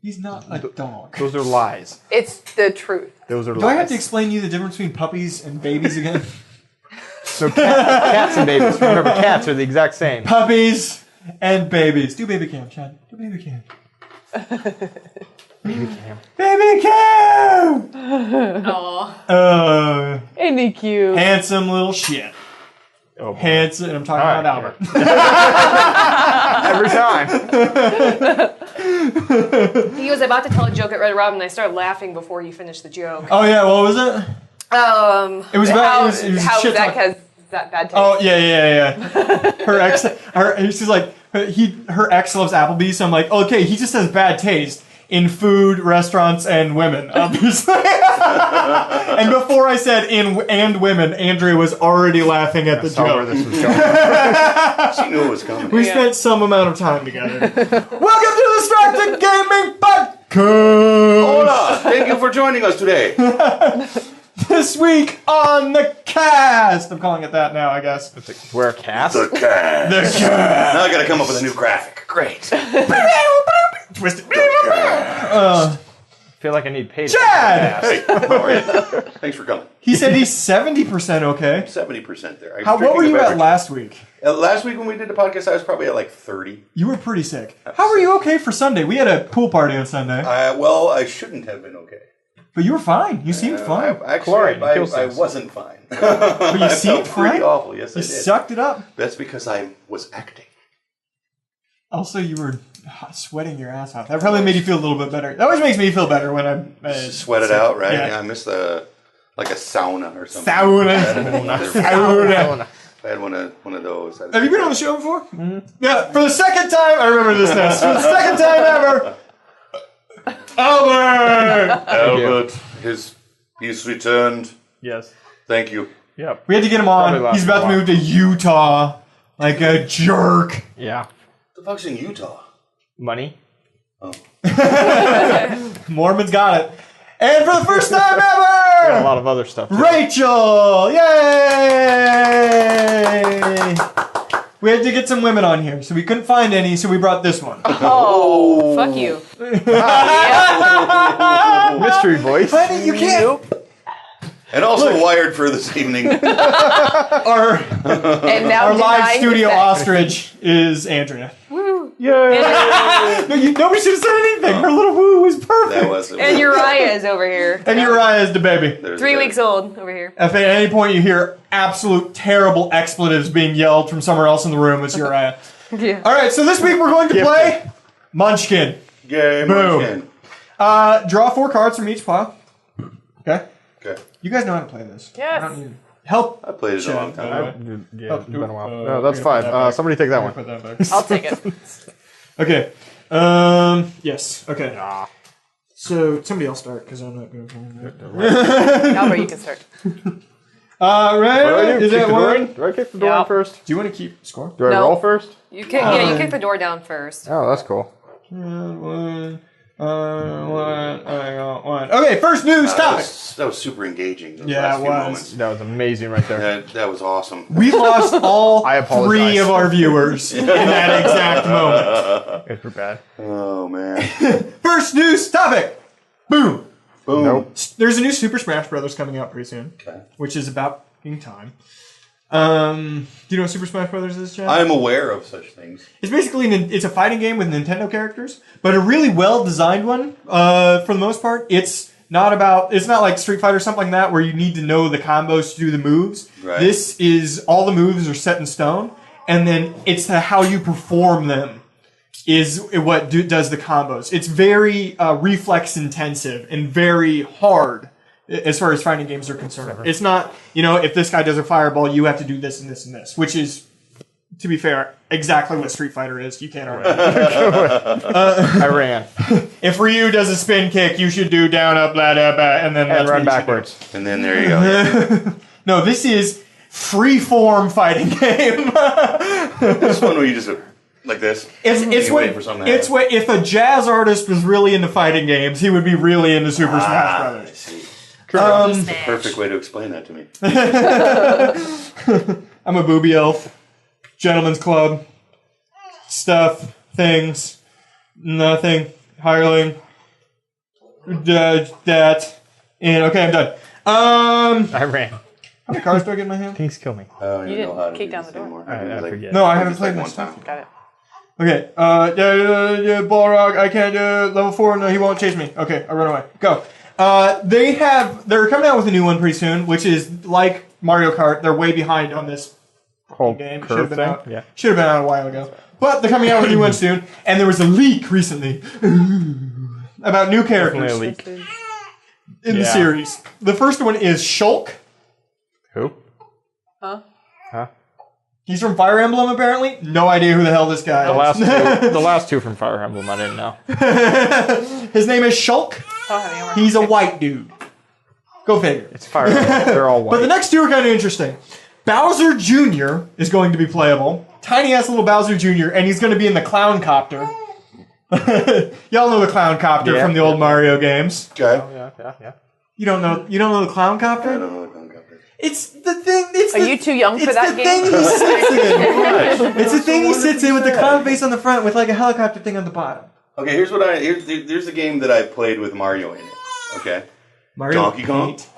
He's not a dog. Those are lies. It's the truth. Those are lies. Do I have to explain to you the difference between puppies and babies again? So cats and babies. Remember, cats are the exact same. Puppies and babies. Do baby cam, Chad. Do baby cam. Baby cam. Baby cam! Aw. Ain't he cute? Handsome little shit. Oh, handsome. I'm talking about Albert. Every time. He was about to tell a joke at Red Robin, and I started laughing before he finished the joke. Oh yeah, what was it? It was about how shit Zach has that bad taste. Oh yeah. Her ex, she's like, her ex loves Applebee's, so I'm like, okay, he just has bad taste in food, restaurants, and women, obviously. And before I said and women, Andrea was already laughing at the joke. Where this was going. She knew it was coming. We spent some amount of time together. Welcome to the Distracted Gaming Podcast! Hola! Thank you for joining us today. This week on the cast. I'm calling it that now, I guess. We're a cast? The cast. The cast. Now I gotta come up with a new graphic. Great. Twisted. I feel like I need paid. Chad! Hey, how are you? Thanks for coming. He said he's 70% okay. 70% there. What were you at last week? Last week when we did the podcast, I was probably at like 30. You were pretty sick. How were you okay for Sunday? We had a pool party on Sunday. Well, I shouldn't have been okay. But you were fine. You seemed fine. Actually, I wasn't fine. But you seemed fine? Pretty awful, yes I You did. sucked it up. That's because I was acting. Also, you were sweating your ass off. That probably made you feel a little bit better. That always makes me feel better when I sweat it out, right? Yeah. I missed like a sauna or something. Sauna. I had one of those. Have you been on the show before? Mm-hmm. Yeah, for the second time. I remember this now. For the second time ever. Albert! He's returned. Yes. Thank you. Yep. We had to get him on. He's about to move to Utah. Like a jerk. Yeah. The fuck's in Utah? Money. Oh. Mormons got it. And for the first time ever! Got a lot of other stuff too. Rachel! Yay! We had to get some women on here, so we couldn't find any, so we brought this one. Oh, fuck you. Mystery voice. Honey, you can't. And also wired for this evening. Our live studio ostrich is Andrea. Woo. Yay! Nobody should have said anything. Her little woo was perfect. That was it. And Uriah is over here. And Uriah is the baby. 3 weeks old over here. If at any point you hear absolute terrible expletives being yelled from somewhere else in the room, it's Uriah. Yeah. All right, so this week we're going to play Munchkin. Yay, Boom. Munchkin. Draw 4 cards from each pile. Okay? Okay. You guys know how to play this. Yes. I don't need help. I played it a long time ago. Yeah, it's been a while. No, that's fine. Somebody take that one. Put that back. I'll take it. Okay. Yes. Okay. So somebody else start because I'm not going to. Albert, you can start. Right. Is that one? Do I kick the door in first? Do you want to keep score? Do I roll first? You kick. Yeah, you kick the door down first. Oh, that's cool. One. Okay, first news topic. That was super engaging. Those Yeah, last it few was. moments. That was amazing right there. That was awesome. We lost all I apologize. 3 of our viewers in that exact moment. It's pretty bad. Oh, man. First news topic. Boom. Boom. Nope. There's a new Super Smash Brothers coming out pretty soon, which is about being time. Do you know what Super Smash Brothers is, Chad? I'm aware of such things. It's basically it's a fighting game with Nintendo characters, but a really well designed one. For the most part, it's not like Street Fighter or something like that where you need to know the combos to do the moves. Right. This is all the moves are set in stone, and then it's how you perform them is what does the combos. It's very reflex intensive and very hard. As far as fighting games are concerned. It's not, if this guy does a fireball, you have to do this and this and this, which is, to be fair, exactly what Street Fighter is. You can't argue. I ran. If Ryu does a spin kick, you should do down, up, blah, blah, blah, and then And run backwards. And then there you go. No, this is free-form fighting game. This one where you just go like this. If a jazz artist was really into fighting games, he would be really into Super Smash Brothers. I see. That's the perfect way to explain that to me. I'm a booby elf. Gentleman's club. Stuff. Things. Nothing. Hireling. that, and okay, I'm done. I ran. How many cards do I get in my hand? Things kill me. I don't You even know didn't how to kick do down this the door. anymore. I Like, forget. No, I haven't just played like this one stuff. time. Got it. Okay, Balrog, I can't level 4, no, he won't chase me. Okay, I run away. Go. They're coming out with a new one pretty soon, which is like Mario Kart. They're way behind on this Whole game. Should curve have been thing? out. Yeah. Should have been out a while ago. But they're coming out with a new one soon, and there was a leak recently about new Definitely a characters leak. in the Yeah. series. The first one is Shulk. Who? Huh? Huh? He's from Fire Emblem, apparently. No idea who the hell this guy is. The last two from Fire Emblem, I didn't know. His name is Shulk. I don't have any more. He's a white dude. Go figure. It's Fire Emblem. They're all But the white. next two are kind of interesting. Bowser Jr. is going to be playable. Tiny ass little Bowser Jr. and he's going to be in the Clown Copter. Y'all know the Clown Copter Yeah. from the old Mario games. Okay. Yeah. You don't know the Clown I Copter? don't know what I'm going It's the thing. It's Are the, you too young for it's that the game? thing he sits in. It's the thing he sits in with the clown face on the front with like a helicopter thing on the bottom. Okay, here's the game that I played with Mario in it. Okay. Mario Donkey Kong? Paint.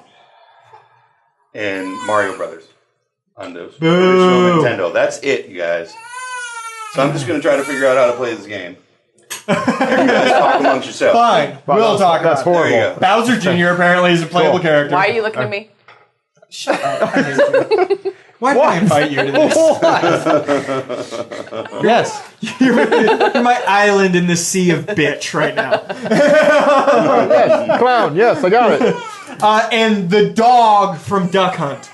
And Mario Brothers on those Boo. original Nintendo. That's it, you guys. So I'm just going to try to figure out how to play this game. And you guys talk amongst yourselves. Fine, we'll talk about That's it. horrible. There you go. Bowser Jr. apparently is a playable Cool. character. Why are you looking at me? Shut up. I hate you. Why did I invite you to this? Yes. You're my island in the sea of bitch right now. Yes. Clown. Yes, I got it. And the dog from Duck Hunt.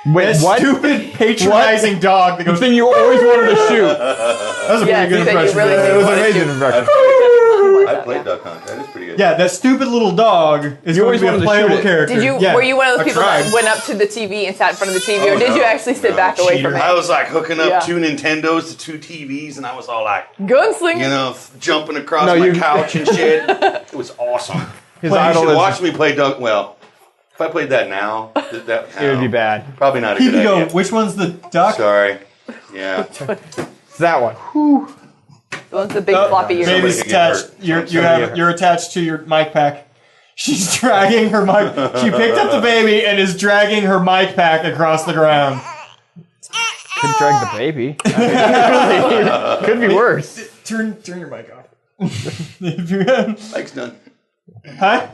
Wait, That what? stupid patronizing dog that The goes. thing you always wanted to shoot. That was a Yes, pretty good that you impression. really It did was want to amazing. Amazing impression. I played Duck Hunt. That is pretty good. Yeah, that stupid little dog is You going to always be a wanted to playable shoot it. character. Did you? Yeah. Were you one of I those people tried. that went up to the TV and sat in front of the TV, or Oh, did no. you actually sit No. back away Cheater. from I it? was like hooking up Yeah. 2 Nintendos to 2 TVs, and I was all like, Gunslinger. you know, jumping across No, my you- couch and shit. It was awesome. His You idol should is. watch me play Duck. Well, if I played that now, It would be bad. Probably not a Keep good you idea. go. Which one's the duck? Sorry. Yeah. It's that one. The one's the big floppy ears. Baby's Somebody get attached. hurt. You're attached to your mic pack. She's dragging her mic. She picked up the baby and is dragging her mic pack across the ground. Could drag the baby. I mean, could be worse. Turn your mic off. Mike's done. Huh?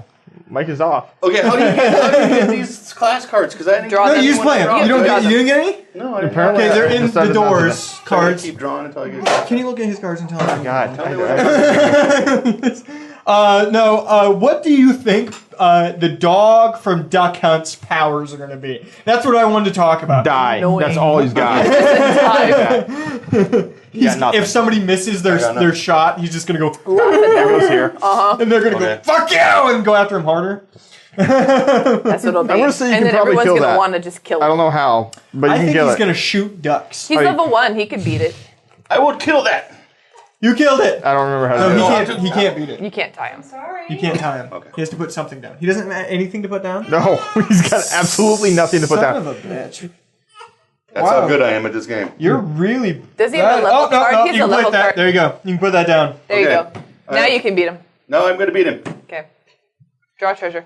Mic is off. Okay, how do you get these class cards? Because I didn't Draw No, them. you just play them. You don't get. You didn't get any? No, I didn't. Apparently- Okay, they're in the Decided not to doors. So I Cards. keep drawing until I get. Can you look at his cards and tell me? God. Tell me what What do you think the dog from Duck Hunt's powers are going to be? That's what I wanted to talk about. Die. Annoying. That's all he's got. He's- nothing. if somebody misses I got their nothing. shot, he's just going to go, There goes here. and they're going to Okay. go, fuck you, and go after him harder. That's what it'll be. I'm gonna say you and can then probably everyone's kill gonna that. want to just kill I him. don't know how, but you I can think kill he's it. going to shoot ducks. He's Are you- level 1. He could beat it. I would kill that. You killed it. I don't remember how to No, do he it. can't. He can't beat it. You can't tie him. You can't tie him. Okay. He has to put something down. He doesn't have anything to put down. No, he's got absolutely nothing to put Son down. of a bitch. That's Wow. how good I am at this game. You're really. Does he have a level card? No, He has you a can level put that. card. There you go. You can put that down. There you Okay. go. Now you can beat him. No, I'm going to beat him. Okay. Draw treasure.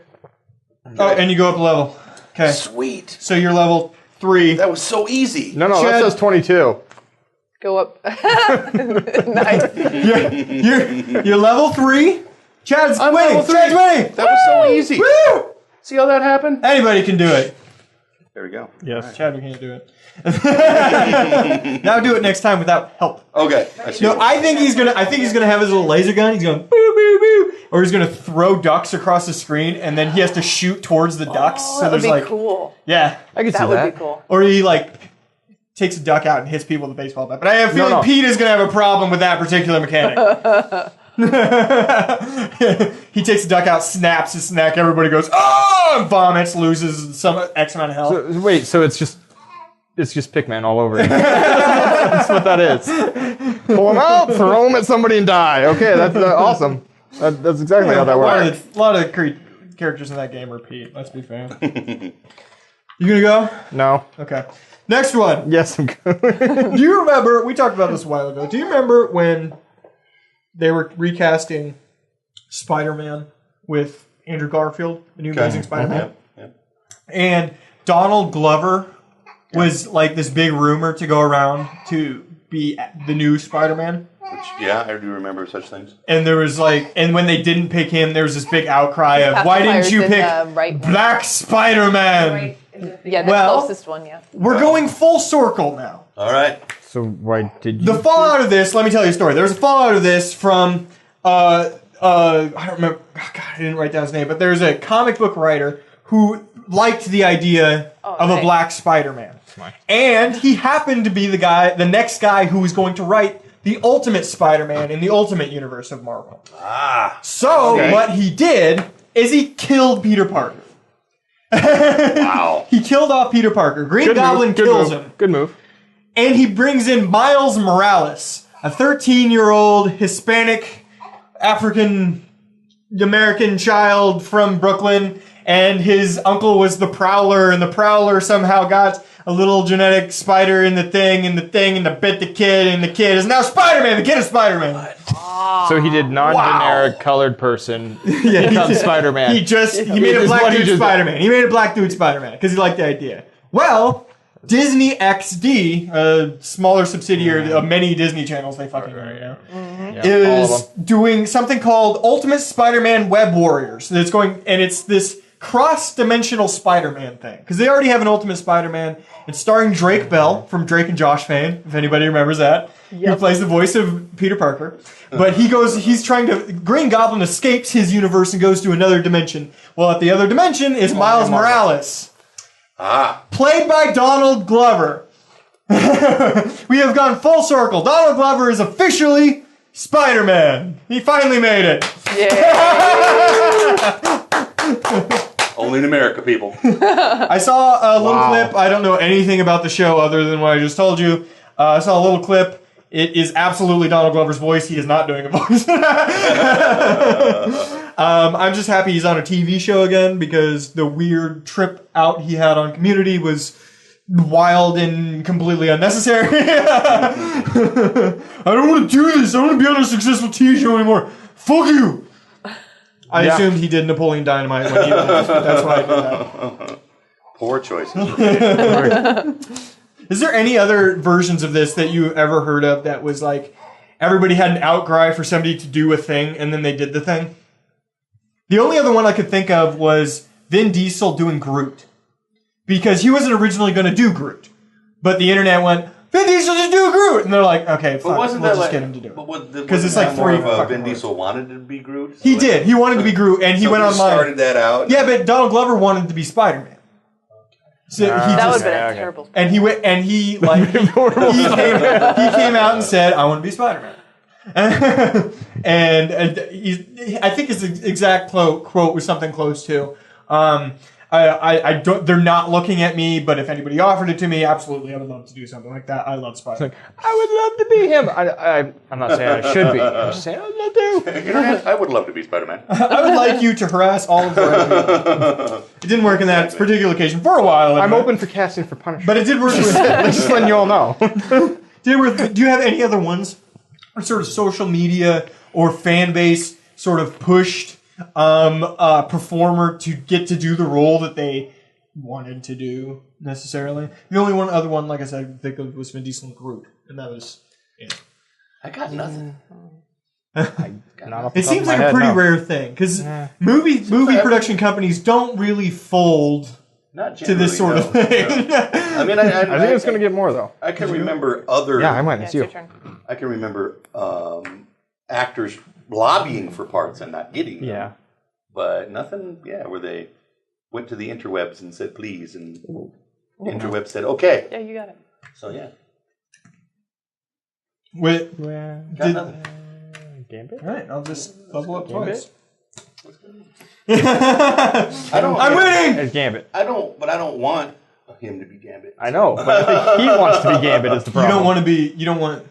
Oh, and you go up a level. Okay. Sweet. So you're level 3. That was so easy. No, that Chad- says 22. Go up. Nice. You're level 3. Chad's I'm winning. level 3. Chad's winning. That was so easy. Woo! See how that happened? Anybody can do it. There we go. Yes. Chad, we can't do it. Now do it next time without help. Okay. I see. No, I think he's gonna have his little laser gun. He's going boo boo boo, or he's gonna throw ducks across the screen, and then he has to shoot towards the ducks. Oh, so that would there's be like, cool. yeah, I can see That would that. be cool. or he like takes a duck out and hits people with a baseball bat. But I have a feeling no. Pete is gonna have a problem with that particular mechanic. He takes a duck out, snaps his neck. Everybody goes, oh, and vomits, loses some X amount of health. So, wait, so it's just Pikmin all over. That's what that is. Pull him out, throw him at somebody, and die. Okay, that's awesome. That's exactly how that works. A lot of characters in that game are Pete. Let's be fair. You gonna go? No. Okay. Next one. Yes, I'm good. Do you remember? We talked about this a while ago. Do you remember when they were recasting Spider-Man with Andrew Garfield, the new Amazing Spider-Man. Yeah. And Donald Glover was like this big rumor to go around to be the new Spider-Man. I do remember such things. And there was and when they didn't pick him, there was this big outcry of, why didn't you pick Black Spider-Man? Right. Yeah, the closest one, yeah. We're going full circle now. All right. So why did you? The fallout of this, let me tell you a story. There's a fallout of this from, I don't remember, oh God, I didn't write down his name, but there's a comic book writer who liked the idea of a Black Spider-Man. And he happened to be the next guy who was going to write the Ultimate Spider-Man in the Ultimate Universe of Marvel. So what he did is he killed Peter Parker. Wow. He killed off Peter Parker. Green Goblin kills him. Good move. And he brings in Miles Morales, a 13-year-old Hispanic African American child from Brooklyn, and his uncle was the Prowler, and the Prowler somehow got a little genetic spider in the thing, and bit the kid, and the kid is now Spider-Man. The kid is Spider-Man. So he did non-generic colored person become Spider-Man. He made a black dude Spider-Man. He made a black dude Spider-Man because he liked the idea. Well, Disney XD, a smaller subsidiary of many Disney channels they fucking run right now, is doing something called Ultimate Spider-Man Web Warriors. It's this cross-dimensional Spider-Man thing. Because they already have an Ultimate Spider-Man. It's starring Drake Bell from Drake and Josh fame, if anybody remembers that. Who plays the voice of Peter Parker. But Green Goblin escapes his universe and goes to another dimension. Well, at the other dimension is Miles Morales. Played by Donald Glover. We have gone full circle. Donald Glover is officially Spider-Man. He finally made it. Only in America, people. I saw a little clip. I don't know anything about the show other than what I just told you. I saw a little clip. It is absolutely Donald Glover's voice. He is not doing a voice. I'm just happy he's on a TV show again because the weird trip out he had on Community was wild and completely unnecessary. I don't want to do this. I don't want to be on a successful TV show anymore. Fuck you. I assumed he did Napoleon Dynamite when he left. That's why I did that. Poor choices. Is there any other versions of this that you ever heard of that was like everybody had an outcry for somebody to do a thing and then they did the thing? The only other one I could think of was Vin Diesel doing Groot. Because he wasn't originally going to do Groot. But the internet went, Vin Diesel just do Groot! And they're like, okay, fine, we'll just get him to do it. Because it's like three Vin Diesel wanted to be Groot? He did. He wanted to be Groot and he went online. Started that out? Yeah, but Donald Glover wanted to be Spider-Man. So that would have been a terrible. And he went, and he came out and said, "I want to be Spider-Man." I think his exact quote was something close to, I don't. They're not looking at me, but if anybody offered it to me, absolutely, I would love to do something like that. I love Spider-Man. I would love to be him. I'm not saying I should be. I'm just saying I would love to. I would love to be Spider-Man. I would like you to harass all of the right people. It didn't work in that particular occasion for a while. I'm open for casting for Punisher. But it did work with just letting you all know. Do you have any other ones? Or sort of social media or fan base sort of pushed performer to get to do the role that they wanted to do necessarily? The only other one, like I said, I think of was Vin Diesel and Groot, and that was it. I got nothing. It seems like a pretty rare thing because movie production companies don't really fold to this sort of thing. I mean, I think it's going to get more though. I can remember other. Yeah, I might. It's you. I can remember actors lobbying for parts and not getting them. Yeah. But nothing, where they went to the interwebs and said please, and interwebs said okay. Yeah, you got it. So, yeah. Got nothing. Gambit? All right, I'll just level up twice. I'm winning! It's Gambit. I don't want him to be Gambit. I know, but I think he wants to be Gambit is the problem. You don't want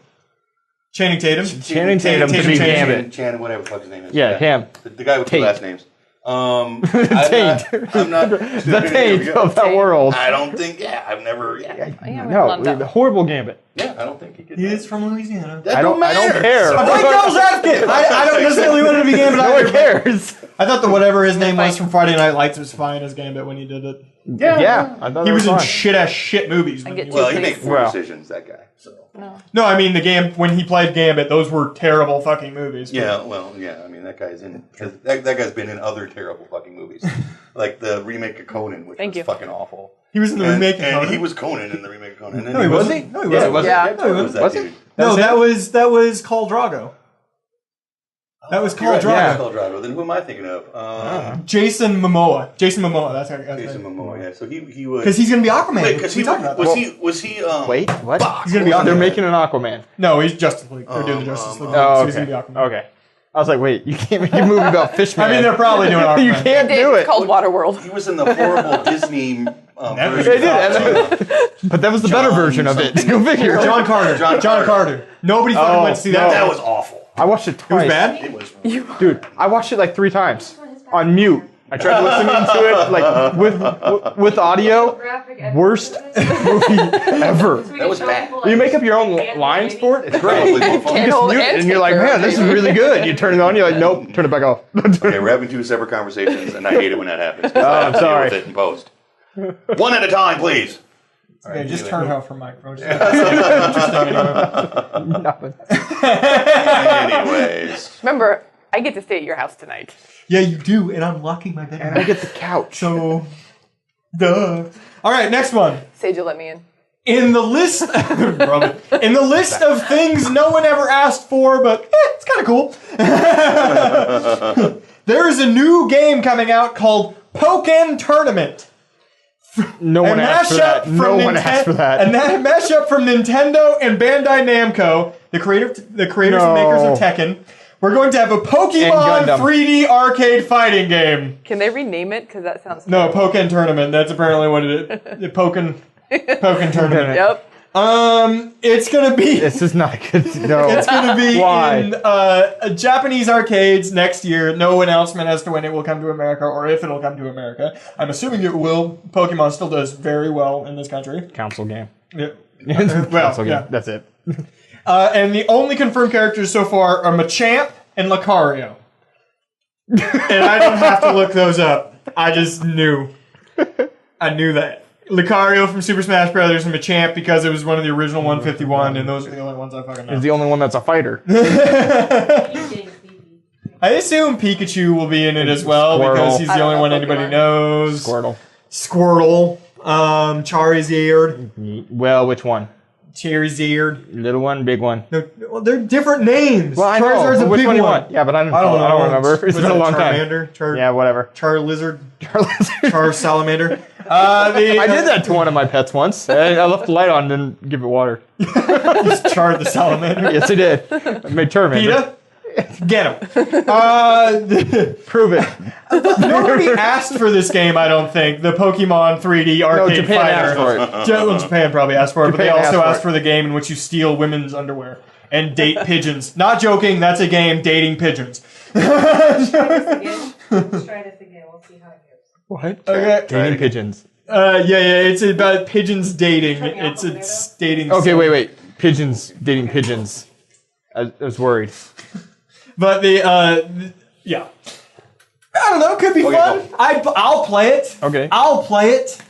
Channing Tatum? Channing Tatum to be Gambit. Channing, whatever the fuck his name is. Yeah, him. The guy with the last names. I'm taint. not The taint of that world. I don't think. Yeah, I've never. Yeah, No, the horrible Gambit. yeah, I don't think he could. He is from Louisiana. That I don't matter. care. I like Devil's Advocate. I don't necessarily want to be Gambit No either. one cares. I thought that whatever his name was from Friday Night Lights was fine as Gambit when he did it. Yeah, I thought He that was in fine. shit movies. When get he two was- Well, he Please. made poor decisions. That guy. So. No, I mean when he played Gambit, those were terrible fucking movies. Yeah, well, yeah. I mean, that guy's in. That guy's been in other terrible fucking movies, like the remake of Conan, which Thank was you. fucking awful. He was in the remake of and Conan. he was Conan in the remake of Conan. No, he wasn't. No, he Yeah, wasn't. was Yeah. it? No, he wasn't. that Was it? dude. No, That that was Khal Drago. That was You're Khal right, Drago. yeah, Khal Drago. Then who am I thinking of? Jason Momoa. Jason Momoa. That's how. Jason Momoa. Yeah, so he was. Because he's gonna be Aquaman. Wait, because we he talked about was that. he. Wait, what? He's gonna be They're Aquaman. making an Aquaman. No, he's Justice League. They're doing the Justice League. Oh, so he's okay. gonna be Aquaman. Okay. I was like, wait, you can't make a movie about Fishman. I mean, they're probably doing Aquaman. You can't It's do it. called Waterworld. He was in the horrible Disney version. They did, but that was the better John version of it. something. Go figure. John Carter. John Carter. Nobody fucking Oh, went to see that. no. That was awful. I watched it It twice. was bad. It was. Dude, I watched it like 3 times on mute. I tried listening to it like with audio. Worst movie ever. That was bad. You make up your own lines for it. It's great. Probably more You fun. just hold mute it and and you're like, take man, care this is of it. really good. You turn it on, you're like, nope, turn it back off. Okay, we're having 2 separate conversations, and I hate it when that happens. Oh, I'm sorry. Deal with it in post. One at a time, please. Okay, just turn off her microphone. Interesting anyway. Nothing. Anyways, Remember, I get to stay at your house tonight. Yeah, you do, and I'm locking my bedroom. And I get the couch. So, duh. All right, next one. Sage will let me in. In the list, in the list of things no one ever asked for, but it's kind of cool. There is a new game coming out called Pokken Tournament. No one asked for that. No one asked for that. A mashup from Nintendo and Bandai Namco, the creators and makers of Tekken. We're going to have a Pokemon And Gundam. 3D arcade fighting game. Can they rename it? Because that sounds No, Pokken Tournament. That's apparently what it is. The Pokken Tournament. Yep. It's gonna be. This is not good. No. It's gonna be Why? in Japanese arcades next year. No announcement as to when it will come to America or if it'll come to America. I'm assuming it will. Pokemon still does very well in this country. Console game. Yeah. Console game. yeah. That's it. And the only confirmed characters so far are Machamp and Lucario. And I didn't have to look those up. I just knew. I knew that. Lucario from Super Smash Brothers and Machamp because it was one of the original 151, and those are the only ones I fucking know. He's the only one that's a fighter. I assume Pikachu will be in it as well Squirtle. because he's I the don't only know one anybody Pokemon. knows. Squirtle. Squirtle. Charizard. Well, which one? Charizard. Little one, big one. No, well, they're different names. Well, I Charizard's know. a Which big one one. you want? Yeah, but I don't remember. It's Was been a it long time. Charmander? Yeah, whatever. Char Lizard? I Char Salamander? did that to one of my pets once. I left the light on and didn't give it water. Just charred the salamander. Yes, I did. I made Charmander. PETA? Get him. Prove it. Nobody asked for this game, I don't think. The Pokemon 3D No, arcade Japan fighter. asked for it. Well, Japan probably asked for it, but they Japan also asked asked for for the game in which you steal women's underwear and date pigeons. Not joking, that's a game, dating pigeons. Let's try this again. We'll see how it goes. What? Okay. Dating pigeons. Yeah, it's about pigeons dating. It's dating. Okay, wait. Pigeons dating pigeons. I was worried. But yeah. I don't know. Could be Okay, fun. I'll play it. Okay. I'll play it.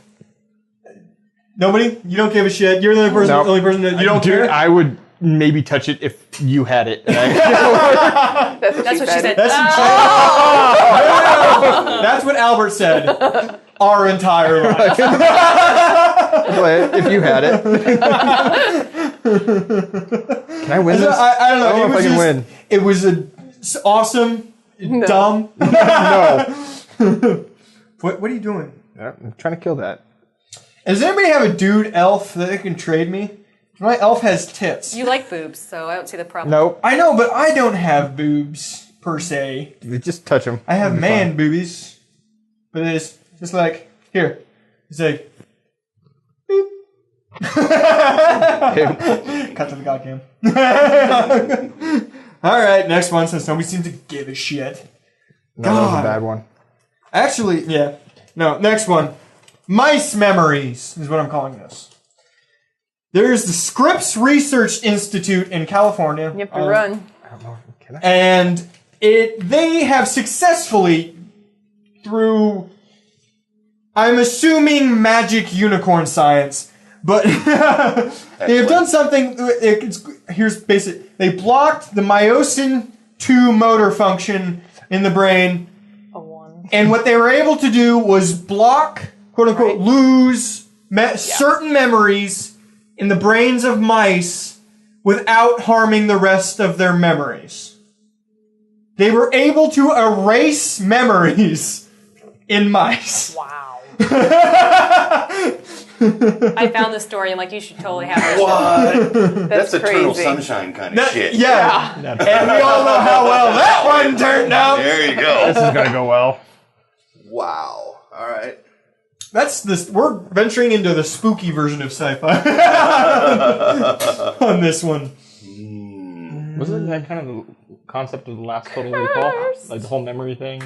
Nobody? You don't give a shit. You're the only person. Nope. The only person that you don't Dude, care. I would maybe touch it if you had it. That's what she said. That's That's what Albert said. Our entire life. Play it if you had it. Can I win this? I don't know. I don't know if I can win. It was awesome. Dumb. No. What are you doing? I'm trying to kill that. Does anybody have a dude elf that they can trade me? My elf has tits. You like boobs, so I don't see the problem. Nope. I know, but I don't have boobs per se. Just touch him. I have man boobies, but it's just like here. It's like beep. Cut to the goddamn. All right, next one. Since nobody seems to give a shit. No, that was a bad one. Actually, yeah. No, next one. Mice memories is what I'm calling this. There's the Scripps Research Institute in California. You have to run. And they have successfully, through, I'm assuming, magic unicorn science, but they have done something. Here's basic. They blocked the myosin 2 motor function in the brain. And what they were able to do was block, quote unquote, lose certain memories in the brains of mice without harming the rest of their memories. They were able to erase memories in mice. Wow. I found this story and you should totally have it. What? That's crazy. Eternal Sunshine kind of shit. Yeah. And we all know how well that one turned out. There you go. This is gonna go well. Wow. All right. That's this. We're venturing into the spooky version of sci-fi on this one. Wasn't that kind of the concept of the last Total Recall? Like the whole memory thing?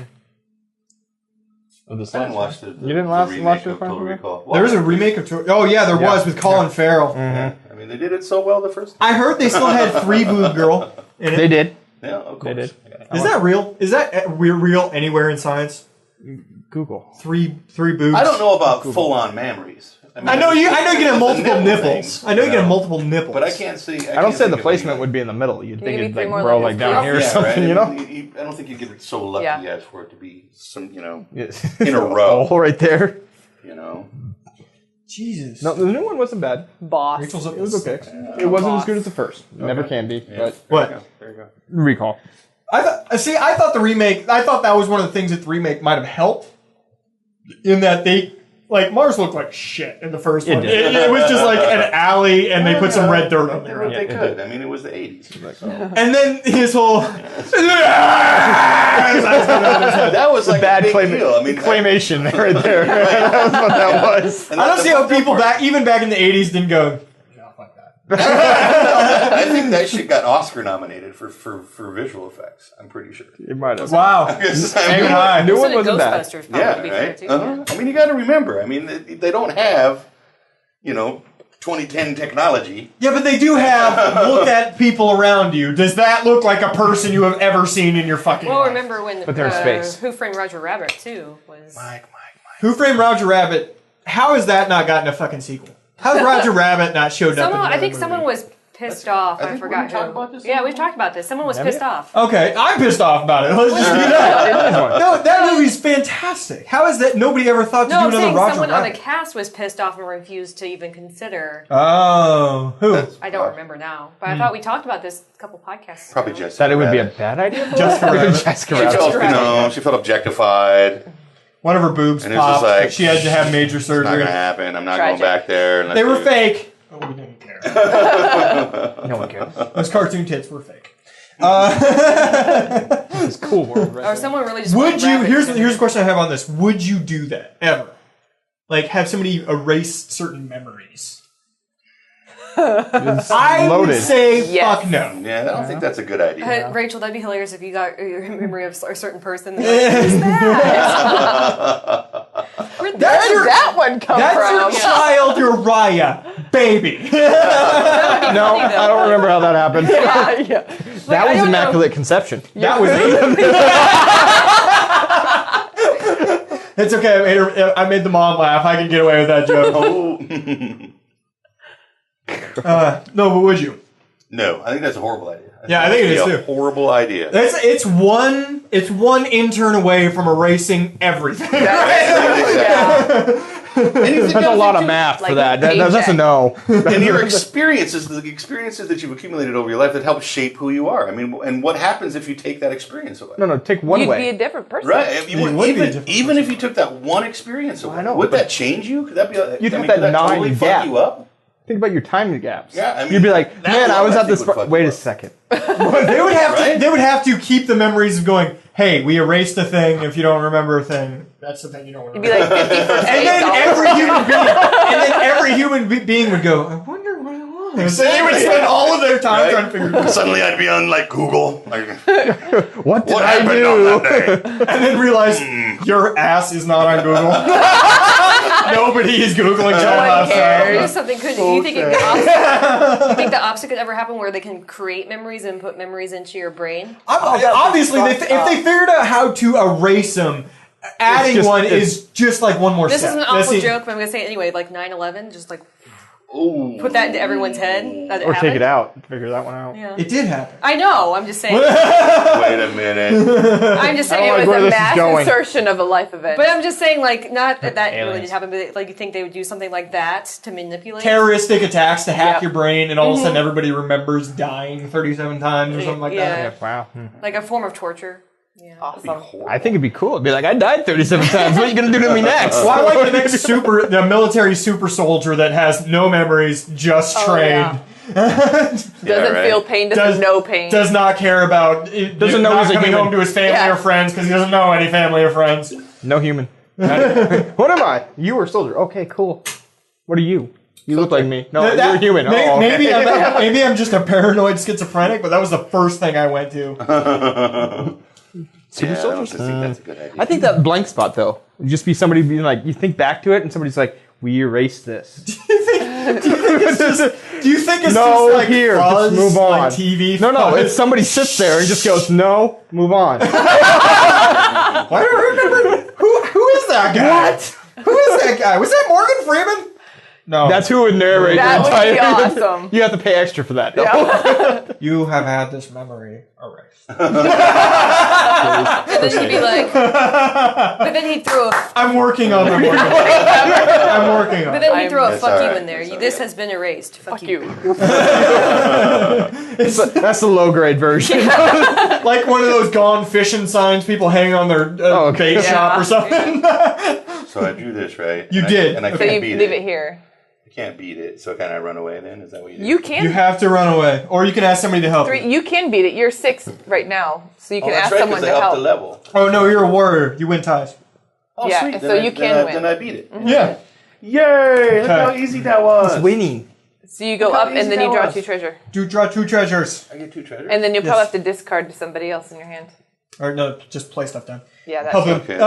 Of the I didn't watch the You didn't watch watch the it? Total Recall. There was a remake of. Oh yeah, there was with Colin Farrell. Yeah. I mean, they did it so well the first time. I heard they still had 3 boob girl in it. They did. Yeah, of course. They did. Is that real? Is that real anywhere in science? Google. 3 boobs. I don't know about full-on memories. I know you can have multiple nipple nipples. thing, I know you can have know. multiple nipples. But I can't see. I don't say the placement would be in the middle. You'd think give me it'd 3 like more grow levels, like down please? here or Yeah, something, right? you know? I don't think you get so lucky Yeah. as for it to be some, Yes. in a row. Hole right there. You know. Jesus. No, the new one wasn't bad. Boss. Rachel's up. It was okay. It wasn't as good as the first. Never can be. But What? There you go. Recall. I thought the remake. I thought that was one of the things that the remake might have helped. In that Mars looked like shit in the first one. It was just like an alley, and they put some red dirt on there. What they could. I mean, it was the 80s. And then his whole That was like Bad a big deal. I mean, claymation right there. That was what that was. and I don't that's see the how fucked up people part. even back in the '80s didn't go. "Yeah, fuck that." I think that shit got Oscar nominated for visual effects. I'm pretty sure. It might have. Wow. Even I. New one Wasn't it wasn't bad. Ghostbusters probably Yeah, to be fair, right. too. I mean, you got to remember. I mean, they don't have, 2010 technology. Yeah, but they do have look at people around you. Does that look like a person you have ever seen in your fucking Well, life? remember when But they're in space. Who Framed Roger Rabbit too was Who Framed Roger Rabbit? How has that not gotten a fucking sequel? How's Roger Rabbit not showed up? someone. In I think movie? someone was pissed off. I think forgot we talked who. about this Yeah, on we've talked about this. Someone was Have pissed you? off. Okay, I'm pissed off about it. Let's just do that. No, that movie's fantastic. How is that? Nobody ever thought to No, do I'm another saying Roger someone on Rabbit. the cast was pissed off and refused to even consider. Oh, who? I don't remember now, but I thought we talked about this a couple podcasts Probably ago. Jessica. That it would be a Rabbit. bad idea? Jessica Rabbit. Jessica She Rabbit. felt, she felt objectified. One of her boobs And it was popped. just like, She had to have major It's not surgery. gonna happen. I'm not Tragic. going back there. unless They were you- fake. Oh, we didn't care. No one cares. Those cartoon tits were fake. It's cool world, right? Or someone really just. Would wanted you? rabbits Here's in a question I have on this. Would you do that ever? Like have somebody erase certain memories? I would loaded. say Yes. fuck no. Yeah, I don't think that's a good idea. Rachel, that'd be hilarious if you got your memory of a certain person. And they're like, who's that? Where That's did your- that one come That's your from? child, Uriah, baby. No, I don't remember how that happened. Yeah. That I was don't know. immaculate conception. That was It's okay. I made the mom laugh. I can get away with that joke. No, but would you? No, I think that's a horrible idea. Yeah, I think it is it'd be too. a horrible idea. It's one intern away from erasing everything. That's a lot of math for that. That's a paycheck. no. And your experiences, the experiences that you've accumulated over your life that help shape who you are. I mean, and what happens if you take that experience away? No, take one You'd way. be a different person. Right? If you You would, would be a even, different even if you took that one experience away, I know, would but- that change you? Could that be? You'd have could that that 9 totally fuck gap. you up? Think about your time gaps. Yeah, I mean, you'd be like, that man, I alone was I at this. think would fuck Wait you a up. second. They would have Right? to. They would have to keep the memories of going. Hey, we erased a thing. If you don't remember a thing, that's the thing you don't You'd remember. be like 50%. and then every human being would go. I wonder what it was. They would spend all of their time Right? trying to figure it out. Suddenly I'd be on like Google. Like, What did what I happened do? on that day? And then realize your ass is not on Google. Nobody is Googling John cares. Here's something. You think the opposite could ever happen, where they can create memories and put memories into your brain? Obviously, if they figured out how to erase them, adding one is just like one more This step. is an That's awful the- joke, but I'm gonna say it anyway. Like 9/11, just like Ooh. put that into everyone's head. That Or take happened. it out. Figure that one out. Yeah. It did happen. I know. I'm just saying. Wait a minute. I'm just saying. I don't It like where was a this is mass going. insertion of a life event. But I'm just saying, like, not that really Aliens. did happen, but like, you think they would do something like that to manipulate? Terroristic attacks to hack Yep. your brain, and all of a sudden everybody remembers dying 37 times or something like Yeah. that. Wow. Like a form of torture. Yeah. awesome. I think it'd be cool. It'd be like, I died 37 times. What are you going to do to me next? Well, I like the next the military super soldier that has no memories, just trained. Doesn't right. feel pain, doesn't know pain. Does not care about Doesn't know not he's a coming human. home to his family Yeah. or friends because he doesn't know any family or friends. No human. What am I? You were a soldier. Okay, cool. What are you? You look like me. No, That- you're a human. may- Oh, okay. maybe I'm just a paranoid schizophrenic, but that was the first thing I went to. Super Yeah, I soldiers? don't think that's a good idea. I think that blank spot, though, would just be somebody being like, you think back to it, and somebody's like, we erased this. Do you think it's No, just like here, fuzz, just move on. like TV? No, fuzz? it's somebody sits there and just goes, no, move on. Why do I remember? Who is that guy? What? Who is that guy? Was that Morgan Freeman? No. That's who would narrate That the would be entire. awesome. You have to pay extra for that. though. You have had this memory erased. And then he'd be like, but then he'd throw a, I'm working on the Morgan. I'm working on but it. then he'd throw a That's fuck all you right. in there. That's all This right. has been erased. Fuck Fuck you. you. That's the low grade version. Like one of those gone fishing signs people hang on their okay. bait shop or something. So I drew this, right? You And did. And I So can't you beat leave it. it here. I can't beat it, so can I run away then? Is that what you do? You can. You have to run away, or you can ask somebody to help. You can beat it. You're 6 right now, so you Oh, can that's ask right, someone because to I upped the help. level. Oh no, you're a warrior. You win ties. Oh, Yeah, sweet. so Then you I- can then I- win. Then I beat it. Yeah. Yay! Look how easy that was. Winning. So you go Look how up, and easy then you that draw was. 2 treasure, Do draw 2 treasures. I get 2 treasures. and then you'll probably Yes. have to discard to somebody else in your hand. Or no, just play stuff down. Yeah, that's Help him. Okay.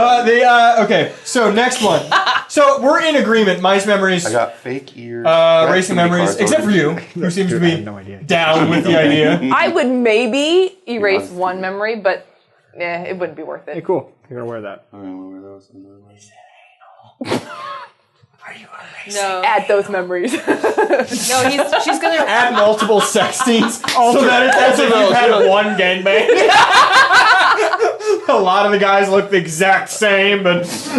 Okay, so next one. So we're in agreement. Mice memories, I got fake ears. I got racing too many memories, cards except for already. you, who seems to I be have no idea. down with the idea. I would maybe erase wants to one do memory, but it wouldn't be worth Hey, it. cool. You're going to wear that. I don't know where those No, Add those memories. no, she's gonna. Add multiple sex scenes so that it's as if you've had one gangbang. A lot of the guys look the exact same, but I was just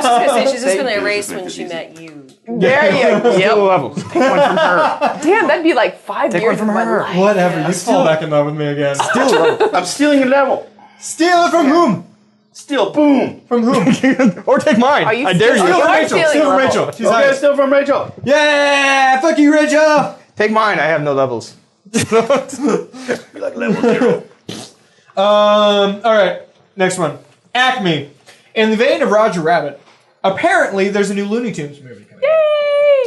gonna say she's just gonna erase when she met you. There you Still go. levels. Take one from her. Damn, that'd be like 5 Take years one from of my her. life. whatever. You fall back in love with me again. I'm stealing a level. Steal it from whom? Steal, boom. From whom? Or take mine. Are you I dare still- you. Steal from are Rachel. stealing Steal from level. Rachel. She's Okay, highest. steal from Rachel. Yeah, fuck you, Rachel. Take mine. I have no levels. Be like level 0. All right, next one. Acme. In the vein of Roger Rabbit, apparently there's a new Looney Tunes movie coming out,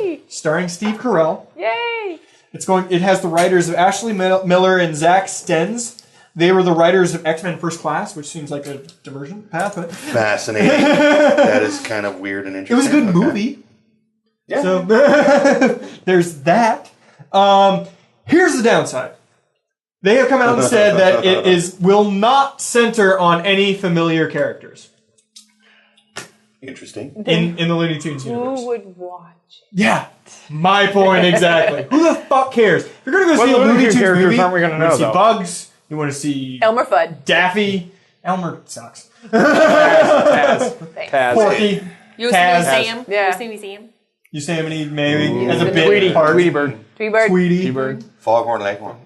Yay! starring Steve Carell. Yay! It has the writers of Ashley Miller and Zach Stens. They were the writers of X-Men First Class, which seems like a diversion path, but Fascinating. That is kind of weird and it was a interesting. good movie. Yeah. So there's that. Here's the downside. They have come out and said that it will not center on any familiar characters Interesting. in the Looney Tunes universe. Who would watch? Yeah, my point exactly. Who the fuck cares? If you're gonna go What see a Looney Looney Tunes Tunes characters movie, aren't we gonna you wanna know, see though? Bugs. You want to see Elmer Fudd. Daffy. Elmer sucks. Taz. Thanks. Taz. Porky. You Taz. see Sam? Yeah. You see me Sam? Yosemite, maybe as a bit Tweety. part. Tweety Bird. Tweety Tweety. Bird. Foghorn Leghorn.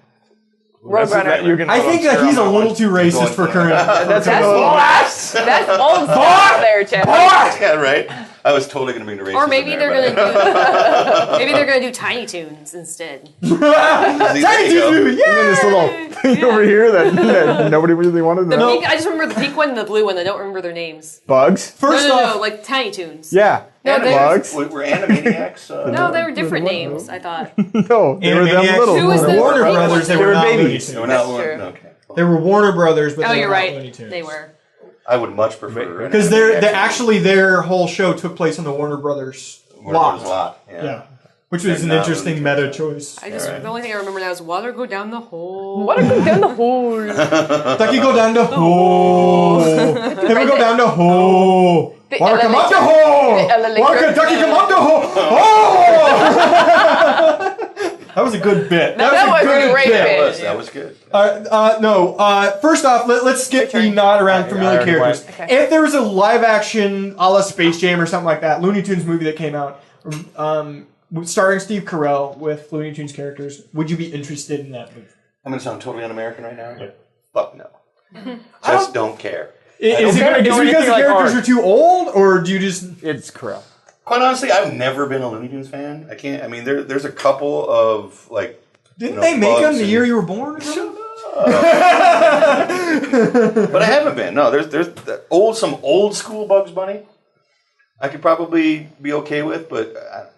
Roadrunner. You're gonna I think that he's a little too racist for current. That's That's old. That's old stuff there, Chad. Yeah, right? I was totally going to bring the racism Or maybe there, they're but gonna do maybe they're gonna do Tiny Toons instead. There you go. You mean this little thing over here that nobody really wanted? The pink, I just remember the pink one and the blue one. I don't remember their names. Bugs? First no, off, like Tiny Toons. Yeah. No, Bugs? Were Animaniacs? No, they were different names, I thought. No, they were them Animaniacs little. Who was the- Warner Warner Brothers. They They were were not babies. Looney They were Tunes. not That's true. okay. They were Warner Brothers, but Oh, they you're were not right. Looney Tunes. They were. I would much prefer Because their whole show took place on the Warner Brothers lot. lot. Yeah. Which was And an not interesting Looney meta Tunes. choice. The only thing I remember now is water go down the hole. What are we doing the hole? Ducky go down the hole. Never go down the hole. The Water come elevator- up the hole. the elevator- Water Ducky come up the hole. Oh! That was a good bit. That was a great bit. That was good. No. First off, let's skip the not around familiar already characters. went. Okay. If there was a live action a la Space Jam or something like that, Looney Tunes movie that came out, starring Steve Carell with Looney Tunes characters, would you be interested in that movie? I'm going to sound totally un-American right now. Fuck no. Just don't care. Is it care to do because anything the like characters art. are too old, or do you just? It's Corral. Quite honestly, I've never been a Looney Tunes fan. I can't. I mean, there's a couple of like. Didn't you know, they make Bugs them the and- year you were born? Or something? But I haven't been. No, there's some old school Bugs Bunny. I could probably be okay with, but I don't know.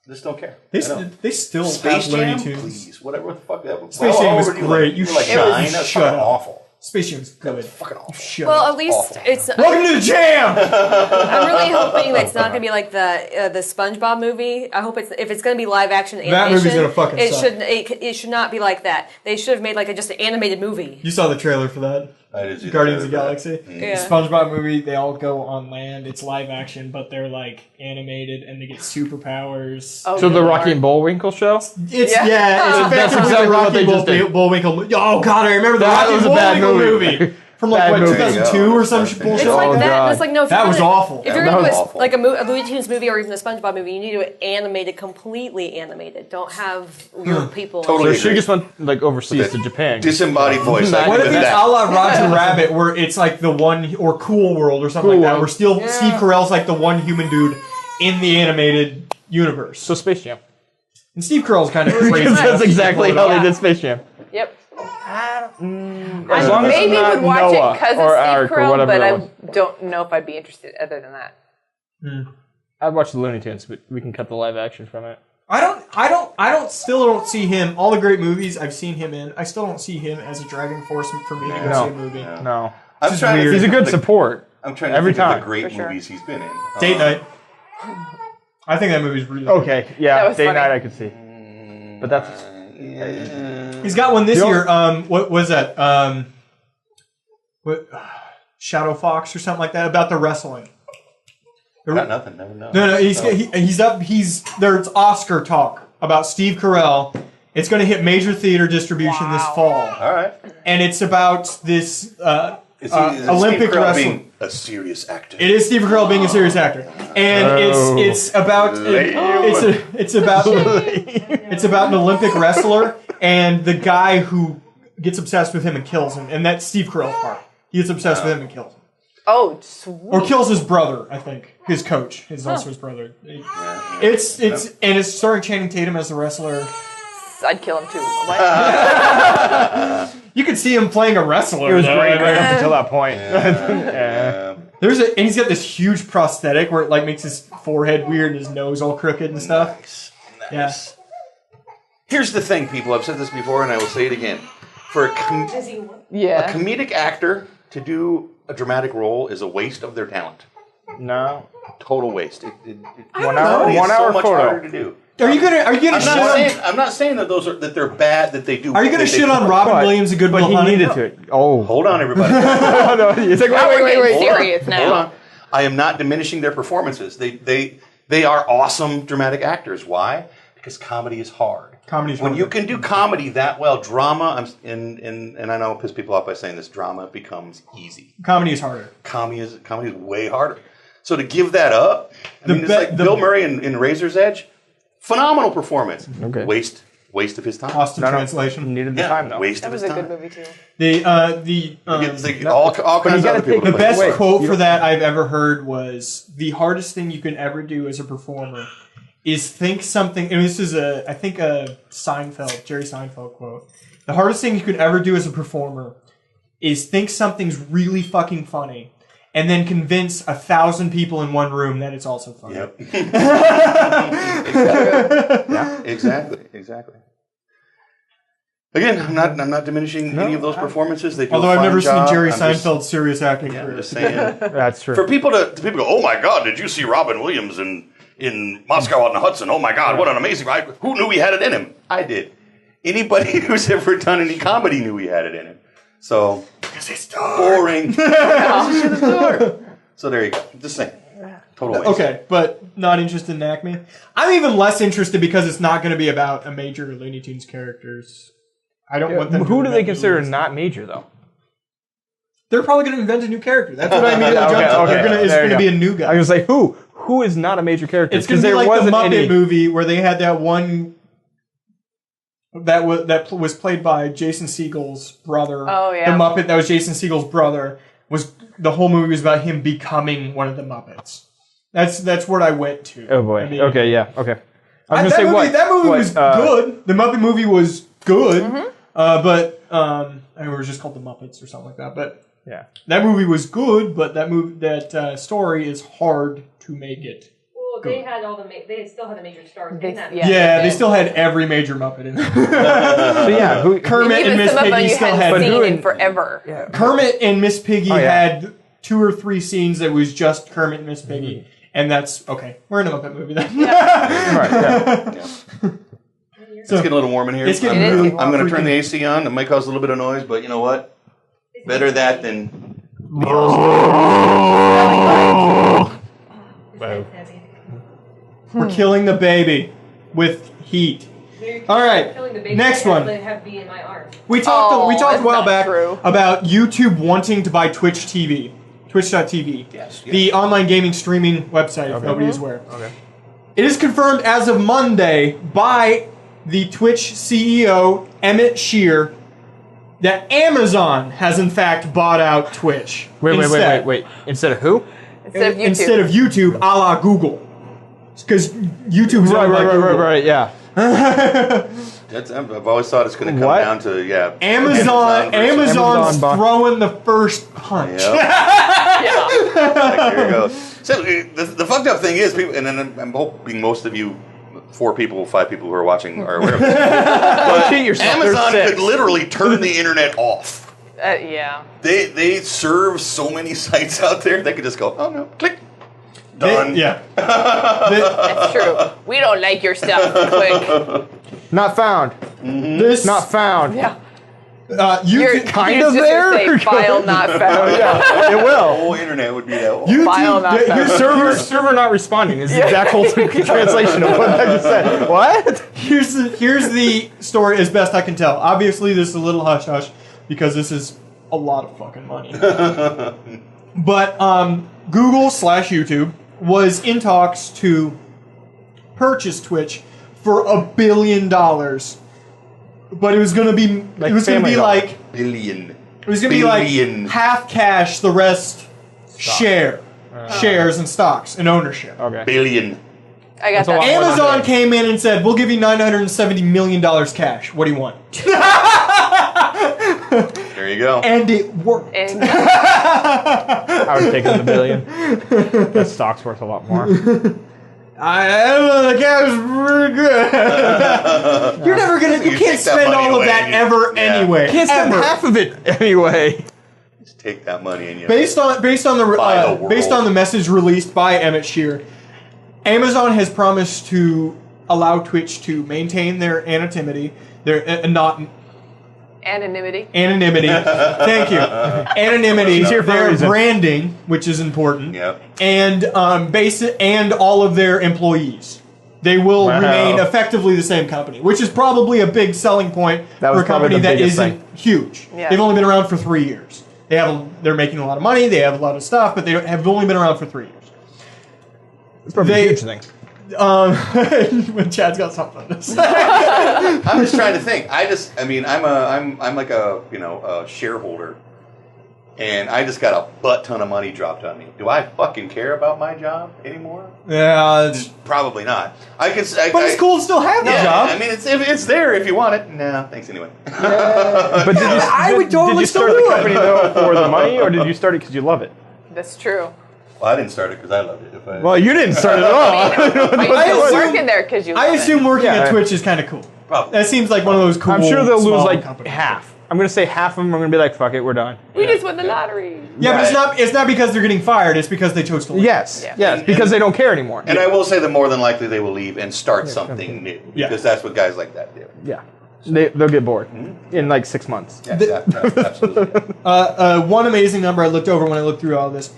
Just don't care. They, I don't. they still Space have Looney Jam, Tunes. please, whatever the fuck that was. Space Jam was were you great. Like, You were like shut up. nine? That's Shut fucking up. awful. Space Jam's good. Fucking awful. Shut Well, up. at least Awful. it's. Welcome to the jam. I'm really hoping that it's not going to be like the SpongeBob movie. I hope if it's going to be live action animation. That movie's gonna fucking it suck. It should not be like that. They should have made like just an animated movie. You saw the trailer for that? I did see the Guardians of the trailer Galaxy. for that. Yeah. SpongeBob movie, they all go on land. It's live action, but they're like animated and they get superpowers. Oh, So the good Rocky and lord. Bullwinkle show? It's Yeah. it's That's effectively exactly the what Rocky they just did. Bullwinkle movie. Oh god, I remember the That Rocky was a bad Bullwinkle movie. movie from like Bad what movie. 2002 or some It's bullshit. It's like Oh, that. God. It's like no. If That you're was gonna, awful. If you're That going to was do awful. like a Looney Tunes movie or even a SpongeBob movie, you need to do it animated, completely animated. Don't have real people. Totally So she just went like overseas to Japan. Disembodied voice. What What if with it's that. a la Roger Rabbit, where it's like the one, or Cool World or something Cool like that, World. where still Steve Carell's like the one human dude in the animated universe. So Space Jam. And Steve Carell's kind of crazy. That's exactly how Yeah. they did Space Jam. Yep. As long as Maybe it's not would watch Noah it because or of Eric Steve or Carell, whatever but it I was. don't know if I'd be interested other than that. I'd watch the Looney Tunes, but we can cut the live action from it. Still don't see him. All the great movies I've seen him in, I still don't see him as a driving force for me to go No. see a movie. No. I'm is trying to weird. He's a think good of the- support. I'm trying to every think of time. the great For sure. movies he's been in. Date Night. I think that movie's really good. Okay, yeah, That was Day funny. Night I could see. But that's He's got one this The year. What was that? What Shadow Fox or something like that about the wrestling. Got nothing. Never know. No, he's up. There's Oscar talk about Steve Carell. It's going to hit major theater distribution this fall, All right. and it's about this Is Olympic Steve Carell wrestling. being a serious actor? It is Steve Carell being a serious actor, and Oh. it's about it's about an Olympic wrestler and the guy who gets obsessed with him and kills him, and that's Steve Carell's part. He gets obsessed with him and kills him, Oh, sweet. or kills his brother. I think his coach is also his brother. It's and it's starring Channing Tatum as the wrestler. I'd kill him too. What? You could see him playing a wrestler. it was though. great right up until that point. Yeah. And he's got this huge prosthetic where it like makes his forehead weird and his nose all crooked and stuff. Nice. Here's the thing, people. I've said this before, and I will say it again. For a Yeah. comedic actor to do a dramatic role is a waste of their talent. No. Total waste. One hour Comedy is so much photo. harder to do. Are you gonna shit on? I'm not saying that that they're bad, that they do. Are you gonna shit on Robin But- Williams and Good But Will he Hunting? needed to. Oh. Hold on, everybody. No, it's like, Now we're getting wait. serious now. Hold on. I am not diminishing their performances. They are awesome dramatic actors. Why? Because comedy is hard. Comedy's when hard. you can do comedy that well, drama. And I know I'll piss people off by saying this. Drama becomes easy. Comedy is harder. Comedy is way harder. So to give that up, I mean, it's like the- Bill Murray in Razor's Edge, phenomenal performance. Okay. Waste of his time. Lost in No. translation. Needed the time, though. Waste That of was his a time. good movie too. All kinds of gotta other people. take The to play. best Wait, quote you for don't- that I've ever heard was, the hardest thing you can ever do as a performer is think something, and this is I think a Jerry Seinfeld quote. The hardest thing you could ever do as a performer is think something's really fucking funny and then convince 1,000 people in one room that it's also funny. Yep. Exactly. Again, I'm not diminishing any of those performances. They do Although a I've fine never job. seen Jerry I'm just- Seinfeld's serious acting I'm career. just saying. That's true. For people to go, oh my God, did you see Robin Williams in Moscow on the Hudson? Oh my God, what an amazing! Who knew he had it in him? I did. Anybody who's ever done any comedy knew he had it in him. So because it's boring. So there you go. Just saying. Total waste. Okay, but not interested in Acme. I'm even less interested because it's not going to be about a major Looney Tunes characters. I don't want them. Who to do they invent consider new not major, though? They're probably going to invent a new character. That's what I mean. Okay, It's there going to you be a new I guy. was like, who? Who is not a major character? It's going to be like the Muppet movie where they had that one that was played by Jason Segel's brother. Oh, yeah. The Muppet that was Jason Segel's brother was the whole movie was about him becoming one of the Muppets. That's what I went to. Oh boy. I mean, Okay. Yeah. Okay. I was that gonna say movie, what? That movie what, was good. The Muppet movie was good, but I mean, it was just called The Muppets or something like that. But Yeah. that movie was good, but that story is hard to make it. Well, they had they still had the major stars in that. Yeah, they still had every major Muppet in it. So yeah, who, Kermit and Even Miss some of them Piggy you still hadn't had. seen in forever. Yeah. Kermit and Miss Piggy Oh, yeah. had 2 or 3 scenes that was just Kermit and Miss Piggy, and that's okay. We're in a Muppet movie then. Right. Yeah. It's getting a little warm in here. It's getting It is really. getting I'm going to turn the freaking- AC on. It might cause a little bit of noise, but you know what? Better that than. We're killing the baby with heat. All right, next one. Have B in my arm. We talked a that's while not back true. about YouTube wanting to buy Twitch TV, Twitch.tv, Yes. the online gaming streaming website. If nobody is aware. Okay. It is confirmed as of Monday by the Twitch CEO Emmett Shear that Amazon has in fact bought out Twitch. Wait. instead. Instead of who? Instead of YouTube. Instead of YouTube, a la Google, because YouTube's owned by Google. Right. Yeah. I've always thought it's going to come What? down to Amazon's Amazon bought- throwing the first punch. Yep. Yeah. There you go. So the fucked up thing is, people, and then I'm hoping most of you, 4 people, 5 people who are watching are aware of this. Don't cheat yourself. Amazon There's could 6. literally turn the internet off. Yeah. They serve so many sites out there. They could just go, oh no, click, done. Yeah. That's true. We don't like your stuff. Quick. Not found. This Not found. Yeah. YouTube, kind You of just there? Say, file not found. Yeah. It The will. whole internet would be that. File not YouTube, found. Server not responding is the exact whole translation of what I just said. What? here's the story as best I can tell. Obviously, this is a little hush hush because this is a lot of fucking money. But Google/YouTube was in talks to purchase Twitch for $1 billion. But it was going to be Family Dollar. like Billion. it was going to be Billion. like half cash, the rest shares and stocks and ownership. Okay. Billion. I got That's a lot that. more than Amazon that. came in and said, "We'll give you $970 million cash. What do you want?" There you go. And it worked. And I would take it in the billion. That stock's worth a lot more. I don't know, the cash is pretty good. You're never gonna. You You can't take that spend money all of away that and you- ever yeah. anyway. Can't spend Ever. half of it anyway. Just take that money and you. Based on the Buy the world. based on the message released by Emmett Shear, Amazon has promised to allow Twitch to maintain their anonymity, their not anonymity. anonymity. Thank you. Anonymity. She's here for a Their reason. branding, which is important, Yep. and and all of their employees. They will Wow. remain effectively the same company, which is probably a big selling point That for was a probably company the that biggest isn't thing. huge. Yeah. They've only been around for 3 years. They're making a lot of money. They have a lot of stuff, but have only been around for 3 years. It's probably They- a huge thing. When Chad's got something on this. I'm just trying to think. I'm like a shareholder, and I just got a butt ton of money dropped on me. Do I fucking care about my job anymore? Yeah, Probably not. but it's cool to still have the Yeah, job. I mean, it's there if you want it. No, thanks anyway. But did you, I would totally did you still start do the it. company though for the money, or did you start it because you love it? That's true. Well, I didn't start it because I loved it. If I, Well, you didn't start it at all. Are you assume- working there because you I love it? assume working Yeah. at Twitch is kind of cool. Probably. That seems like one of those cool. I'm sure they'll lose smaller like companies. half. I'm gonna say half of them are gonna be like, "Fuck it, we're done." We just won the lottery. Yeah, but Right. it's not because they're getting fired. It's because they chose to leave. Yes, Yeah. yes, because they don't care anymore. and I will say that more than likely they will leave and start something new Yeah. because that's what guys like that do. Yeah, they'll get bored in like 6 months. Yeah, absolutely. One amazing number I looked over when I looked through all this.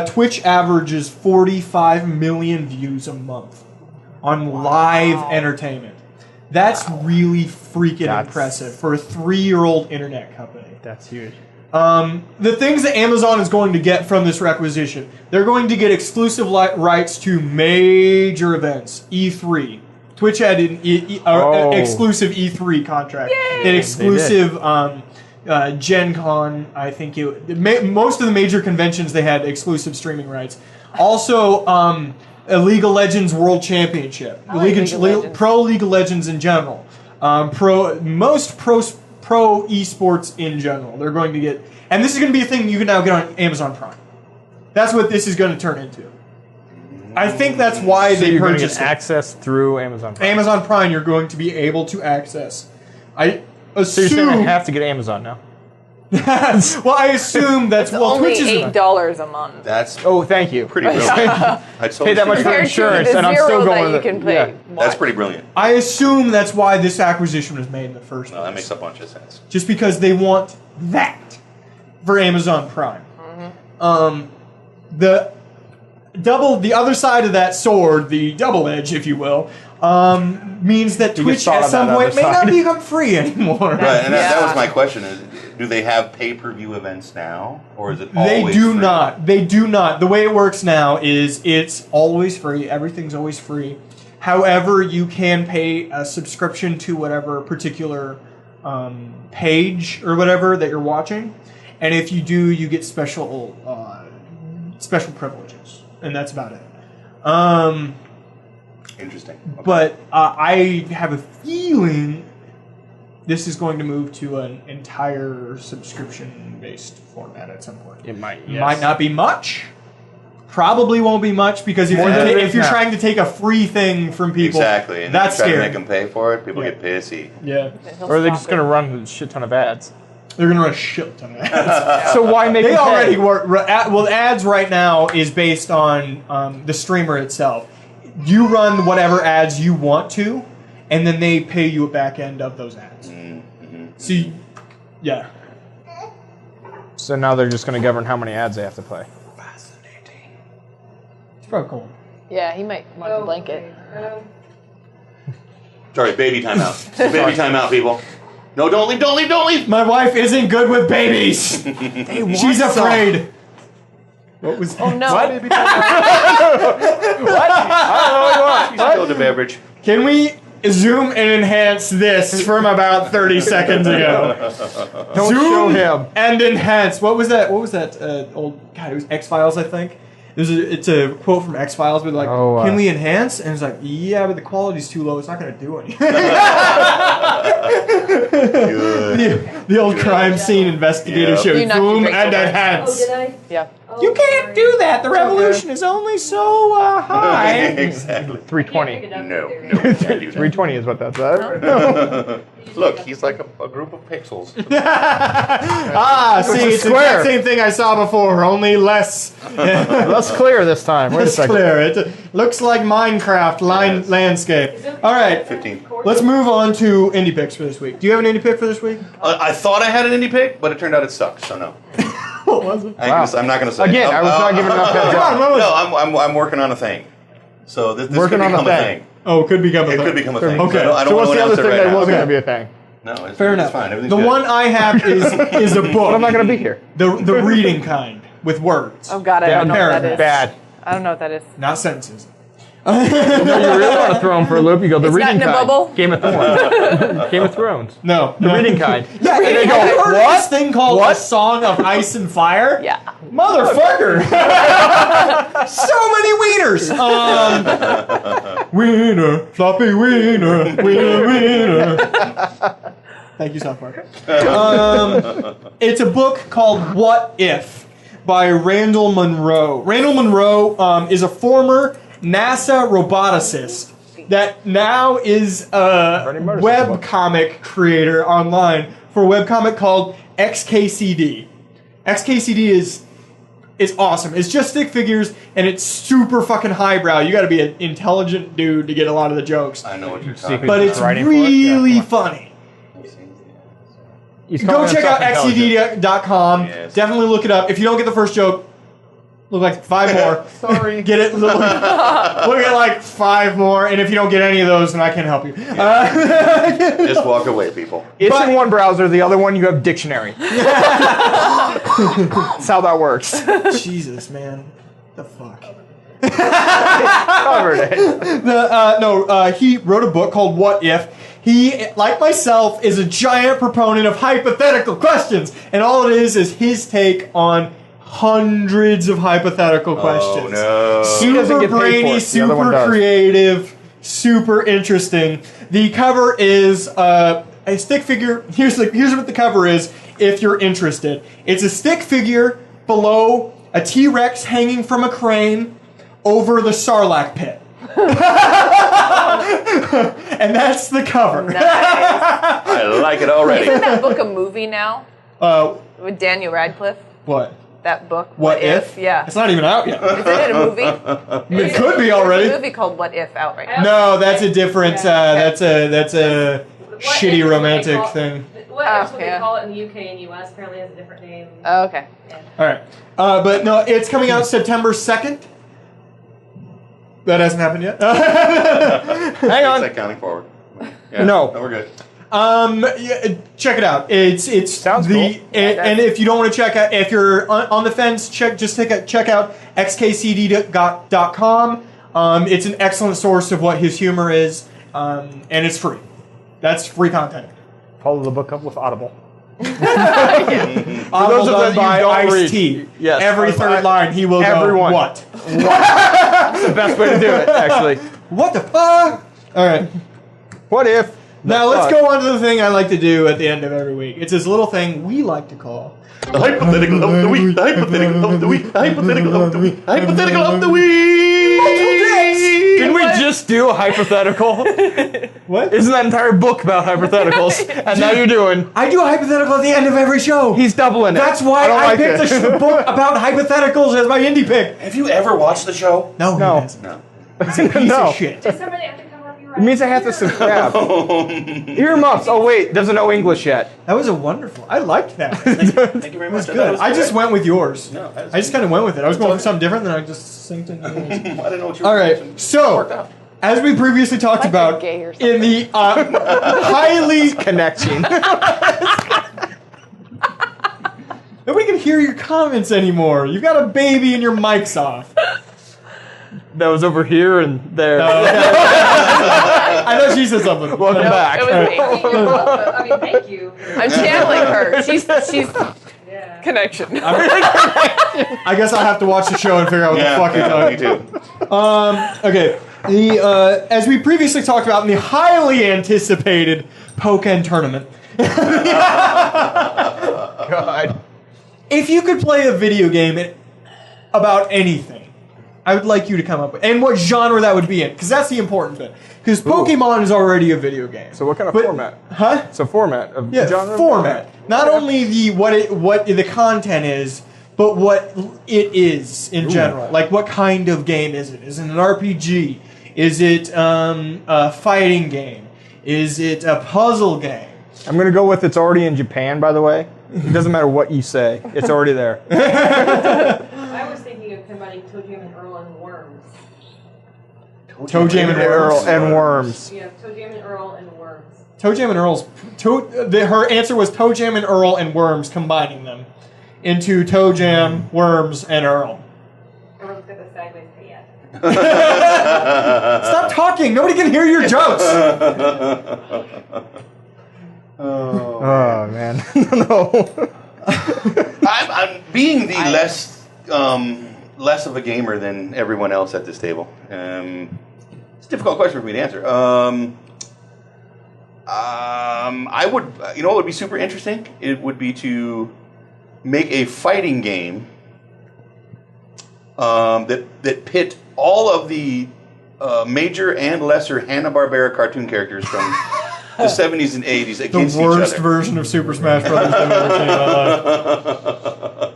Twitch averages 45 million views a month on live entertainment. That's really freaking That's- impressive for a 3-year-old internet company. That's huge. The things that Amazon is going to get from this requisition, they're going to get exclusive rights to major events, E3. Twitch had an exclusive E3 contract, an exclusive Gen Con. I think most of the major conventions they had exclusive streaming rights. Also, a League of Legends World Championship, League of Legends. Pro League of Legends in general, most pro esports in general. They're going to get, and this is going to be a thing you can now get on Amazon Prime. That's what this is going to turn into. I think that's why So they you're going to purchased get it. access through Amazon Prime. Amazon Prime. You're going to be able to access. I So you're saying I assume. have to get Amazon now? Well, I assume that's It's well. only Twitch is $8 a month. That's Oh, thank you. pretty brilliant. I totally Pay that much see for that. Compared to insurance, the and I'm zero still going that with you it. can pay. Yeah. That's pretty brilliant. I assume that's why this acquisition was made in the first place. No, that makes a bunch of sense. Just because they want that for Amazon Prime. The other side of that sword, the double edge, if you will, means that You Twitch just thought at of some that point other may not side. become free anymore. Right, and that Yeah. was my question: is do they have pay-per-view events now, or is it They always do free? not. They do not. The way it works now is it's always free. Everything's always free. However, you can pay a subscription to whatever particular page or whatever that you're watching, and if you do, you get special privileges, and that's about it. Interesting. Okay. But I have a feeling this is going to move to an entire subscription-based format at some point. It might. Might not be much. Probably won't be much because if More you're, than it if is you're now. trying to take a free thing from people, Exactly, and that's if you try scary. to make them pay for it, people Yeah. get pissy. Yeah, Or are they just going to run a shit ton of ads? they're gonna run a shit ton of ads. So why make They them pay? already work. Well, ads right now is based on the streamer itself. You run whatever ads you want to, and then they pay you a back end of those ads. So, yeah. So now they're just going to govern how many ads they have to play. It's probably cool. Yeah, he might want a blanket. Sorry, baby timeout. Baby timeout, people. No, don't leave, don't leave, don't leave! My wife isn't good with babies. She's afraid. What was? Oh no. What? Still the beverage. Can we zoom and enhance this from about 30 seconds ago? Don't Zoom show him. and enhance. What was that? What was that old? God, it was X-Files, I think. It's a quote from X-Files, but like, Oh, can we enhance? And it's like, yeah, but the quality's too low. It's not going to do anything. Good. the old crime scene investigative Yeah. show. You knocked your Zoom drink and over. Oh, enhance. did I? Yeah. Oh, You can't sorry. do that. The revolution is only so high. Exactly. 320. No, no, can't do that. 320 is what that's at. Look, he's like a group of pixels. See, it's the square. exact same thing I saw before, only less. Less clear this time. Wait a It's second. clear. It looks like Minecraft Yes. landscape. All right, 15. let's move on to indie picks for this week. Do you have an indie pick for this week? I thought I had an indie pick, but it turned out it sucked, so no. What was it? I'm not going to say. Again, I was not giving enough heads Come on, up. what was it? No, I'm working on a thing. So this Working could on a become a thing. thing. Oh, could become a It thing. could become a thing. Okay. I don't So want what's to the other announce it thing right that now. was Okay. going to be a thing? No, it's, Fair it's enough. fine. Everything's The good. one I have is a book. But I'm not going to be here. the reading kind with words, Oh god, I don't know what that is. Bad. I don't know what that is. not sentences. No, you really want to throw him for a loop. You go, the It's not reading in a kind. bubble? Game of Thrones. Game of Thrones. No, The reading kind. Yeah, And they have go, you heard of what? this thing called What? A Song of Ice and Fire? Yeah. Motherfucker! So many wieners! Wiener, floppy wiener, wiener, wiener. Thank you, South Park. It's a book called What If? by Randall Munroe. Randall Munroe is a former NASA roboticist that now is a webcomic creator online for a webcomic called XKCD. XKCD is awesome. It's just stick figures, and it's super fucking highbrow. You got to be an intelligent dude to get a lot of the jokes. I know what you're talking about. But it's really funny. Go check out xcd.com. Yes. Definitely look it up. If you don't get the first joke, look like 5 more. Sorry. Get it. Look at like 5 more, and if you don't get any of those, then I can't help you. Just walk away, people. It's in one browser, the other one you have dictionary. That's how that works. Jesus, man. The fuck. Covered it. He wrote a book called What If. He, like myself, is a giant proponent of hypothetical questions, and all it is his take on hundreds of hypothetical questions. No. He doesn't Super get paid for brainy, it. The other one super does. creative, super interesting. The cover is a stick figure. Here's what the cover is. If you're interested, it's a stick figure below a T-Rex hanging from a crane over the Sarlacc pit. And that's the cover. Nice. I like it already. Isn't that book a movie now? With Daniel Radcliffe? what? That book? What if? Yeah. It's not even out yet. Isn't it a movie? It could be There's a already. movie called What If out right now. No, that's a different. That's a What shitty if romantic they call- thing. What Oh, is what yeah. they call it in the UK and US. Apparently has a different name. Oh, okay. All right, but no, it's coming out September 2nd. That hasn't happened yet. Hang on. It's like counting forward. Yeah. No. We're good. Yeah, check it out. It's Sounds the cool. and if you don't want to check out, if you're on the fence, check out xkcd.com. It's an excellent source of what his humor is, and it's free. That's free content. Follow the book up with Audible. Audible those of done you who by don't read. Ice-T. Yes. Every third line he will Everyone. go, what? That's the best way to do it, actually. What the fuck? All right. What if? Now let's go on to the thing I like to do at the end of every week. It's this little thing we like to call The hypothetical of the week. The hypothetical of the week. The hypothetical of the week. The hypothetical of the week. Didn't we just do a hypothetical? What? Isn't that entire book about hypotheticals? And now you're doing. I do a hypothetical at the end of every show. He's doubling it. That's why don't I like picked it. a book about hypotheticals as my indie pick. Have you ever watched the show? No, No. he hasn't. No. He's a piece No. of shit. Does somebody have to come up your It means I have to subscribe. Earmuffs. Oh wait, doesn't know English yet. That was a wonderful. I liked that. Thank you very much. Good. I just went with yours. No, I just kind of went with it. I was going for something different, then I just synced it. I didn't know what you were All right. doing. Worked So, out. as we previously talked Like you're about, gay or in the highly Connection. nobody can hear your comments anymore. You've got a baby and your mic's off. That was over here and there. I thought she said something. Welcome back. It was me. You're welcome. I mean, thank you. I'm channeling her. She's Yeah. connection. I guess I'll have to watch the show and figure out what the fuck you're me talking. too. Okay. The as we previously talked about in the highly anticipated Pokken tournament. God. If you could play a video game about anything, I would like you to come up with and what genre that would be in, because that's the important bit. Because Pokemon is already a video game. So what kind of But- format? Huh? It's a format of Yeah, genre. format. Not only the what the content is, but what it is in general. Like, what kind of game is it? Is it an RPG? Is it a fighting game? Is it a puzzle game? I'm gonna go with it's already in Japan. By the way, it doesn't matter what you say. It's already there. I was thinking of combining Toe Jam and Earl and Worms. Toe Jam and Earl Worms. and worms. Yeah, Toe Jam and Earl and Worms. Toe Jam and Earl's. Her answer was Toe Jam and Earl and Worms, combining them into Toe Jam, Worms, and Earl. Everyone's got the sideways pay yet. Stop talking. Nobody can hear your jokes. Oh man, no. I'm being the less of a gamer than everyone else at this table. It's a difficult question for me to answer. I would, what would be super interesting? It would be to make a fighting game that pit all of the major and lesser Hanna-Barbera cartoon characters from the 70s and 80s The against each worst other. version of Super Smash Brothers I've ever seen in my life.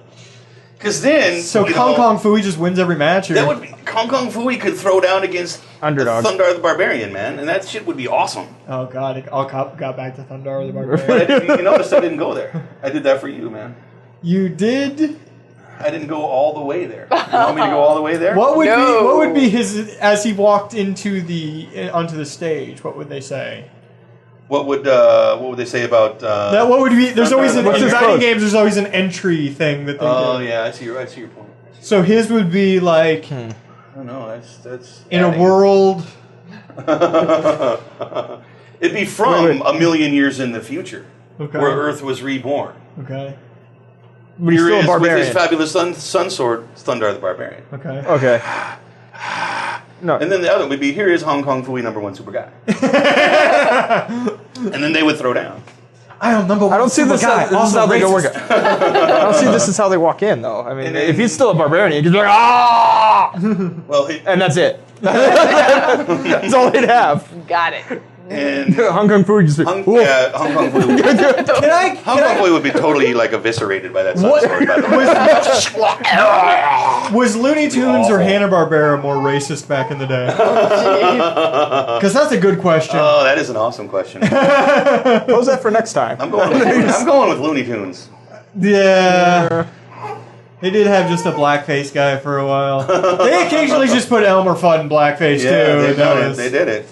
Because then, So Kong Kong Fooey just wins every match. Or? that would be, Kong Kong Fooey could throw down against Underdog. Thundar the Barbarian, man, and that shit would be awesome. Oh god, it all got back to Thundar the Barbarian. But you notice I didn't go there. I did that for you, man. You did. I didn't go all the way there. You want me to go all the way there? What would No. be? What would be his as he walked onto the stage? What would they say? What would they say about? That what would be? There's always in What's his fighting quote? games. There's always an entry thing that they Oh do. yeah, I see your point. So his would be like I don't know. That's in a adding. world. It'd be from a million years in the future, Okay. where Earth was reborn. Okay. But he's Here still he a is with his barbarian. fabulous sun sword, Thundar the Barbarian. Okay. Okay. No. And then the other would be, here is Hong Kong Fooey #1 super guy. And then they would throw down. I am number one. I don't see this. guy. This is Also how they go work. racist. I don't see this as how they walk in, though. I mean, And then- if he's still a barbarian, he can be like, ah, Well, and that's it. That's all he'd have. Got it. and Hong Kong food just be, Hong "Ooh." Kong Fooey. Hong Kong Fooey would be totally like eviscerated by that sun What- sword. By the way. Was Looney Tunes or Awful. Hanna-Barbera more racist back in the day? Because that's a good question. Oh, that is an awesome question. Pose that for next time. I'm going with Looney Tunes. Yeah. They did have just a blackface guy for a while. They occasionally just put Elmer Fudd in blackface Yeah, too. they That did it. was- They did it.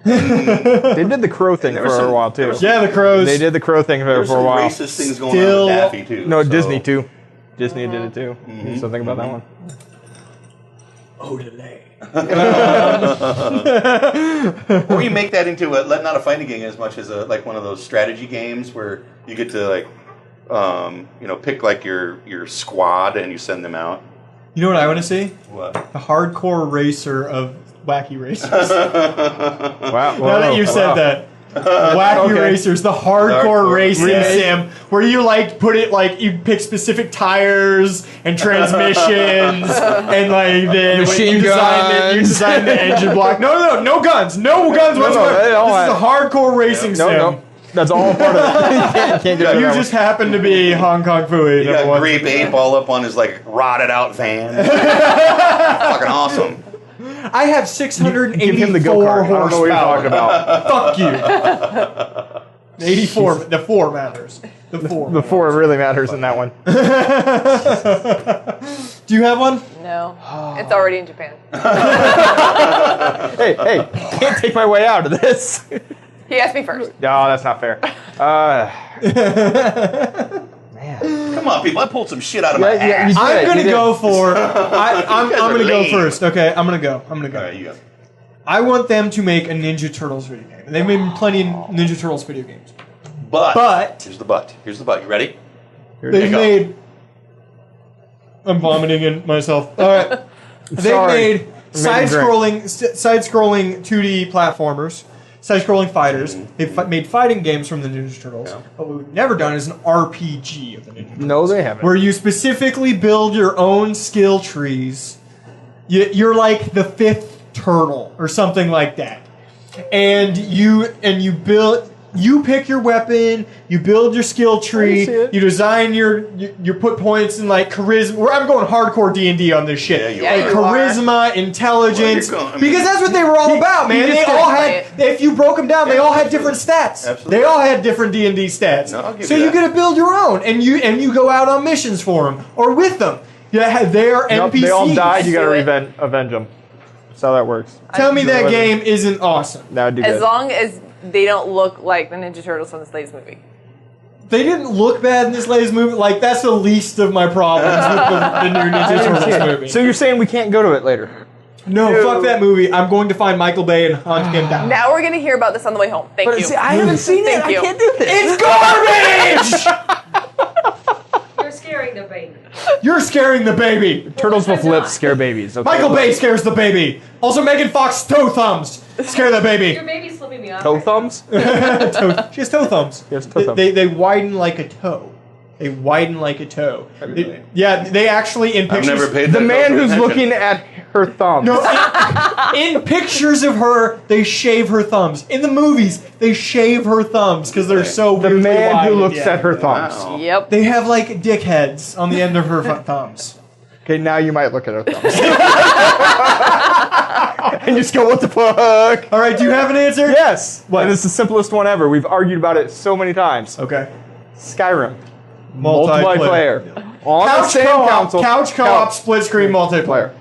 They did the crow thing There for was a some- while there too. was Yeah, the crows. They did the crow thing There's for a some while. racist things going Still- on with Daffy too. No, so- Disney too. Disney did it too. Something about that one. Or you make that into not a fighting game as much as like one of those strategy games where you get to like pick like your squad and you send them out. You know what I want to see? What? The hardcore racer of Wacky Racers. Wow. Now that you said that. Wacky Okay. Racers, the hardcore Hardcore racing remake. sim, where you like put it like you pick specific tires and transmissions and like the Machine you guns. design the engine block. No guns whatsoever. they all This is a have- hardcore racing sim. No. That's all part of it. You can't get You it. just happen to be Hong Kong Fooey. You number got one. Grape Ape all up on his like rotted out van. Fucking awesome. I have 684 Give him the go-kart. I don't know what you're talking horsepower. about. Fuck you. 84. The 4 matters. The 4. The four really matters in that one. Do you have one? No. It's already in Japan. Hey, can't take my way out of this. He asked me first. No, that's not fair. Man. Come on, people! I pulled some shit out of my Yeah, yeah, ass. you did. I'm gonna you did. go for. I'm guys gonna are go lame. first. Okay, I'm gonna go. All right, you go. I want them to make a Ninja Turtles video game. They've made plenty of Ninja Turtles video games. But here's the but. Here's the but. You ready? They've go. made. I'm vomiting in myself. All right. They've Sorry. made Made side-scrolling 2D platformers, side-scrolling fighters. They've made fighting games from the Ninja Turtles. Yeah. But what we've never done is an RPG of the Ninja Turtles. No, they haven't. Where you specifically build your own skill trees. You're like the 5th turtle or something like that. And you pick your weapon, you build your skill tree, see it. you design you put points in like charisma. I'm going hardcore D&D on this shit. Yeah, you like are. charisma, intelligence, Well, you're going- I mean- because that's what they were all about, man. you They just all didn't had, play if you broke them down, they all had different stats. Absolutely. They all had different D&D stats. No, I'll give so you you that. get to build your own, and you go out on missions for them or with them. Yeah, they are Nope, NPCs. they all died. You got to Do it. avenge them. That's how that works. Tell me that Whatever. game isn't awesome. That would do As good. long as they don't look like the Ninja Turtles from the Slaves movie. They didn't look bad in this latest movie. Like, that's the least of my problems with the new Ninja Turtles movie. So you're saying we can't go to it later? No, fuck that movie. I'm going to find Michael Bay and hunt him down. Now we're going to hear about this on the way home. Thank But you. see, I haven't seen it. Thank I you. can't do this. It's garbage! You're scaring the baby. You're scaring the baby. Turtles with lips scare babies. Okay. Michael Bay scares the baby. Also, Megan Fox toe thumbs scare the Your baby. baby's slipping me off. Toe right thumbs? She has toe thumbs. She has toe thumbs. They widen like a toe. They widen like a toe. Really? Yeah, they actually in I've pictures. never paid The that man close who's attention. looking at her thumb. No, in pictures of her, they shave her thumbs. In the movies, they shave her thumbs because they're so The weirdly man wide who at looks the end. at her thumbs. Wow. Yep. They have like dick heads on the end of her thumbs. Okay, now you might look at her thumbs. And just go, what the fuck? All right, do you have an answer? Yes. What? And it's the simplest one ever. We've argued about it so many times. Okay. Skyrim. Multiplayer. On the Couch same co-op, console. couch co-op, split screen multiplayer.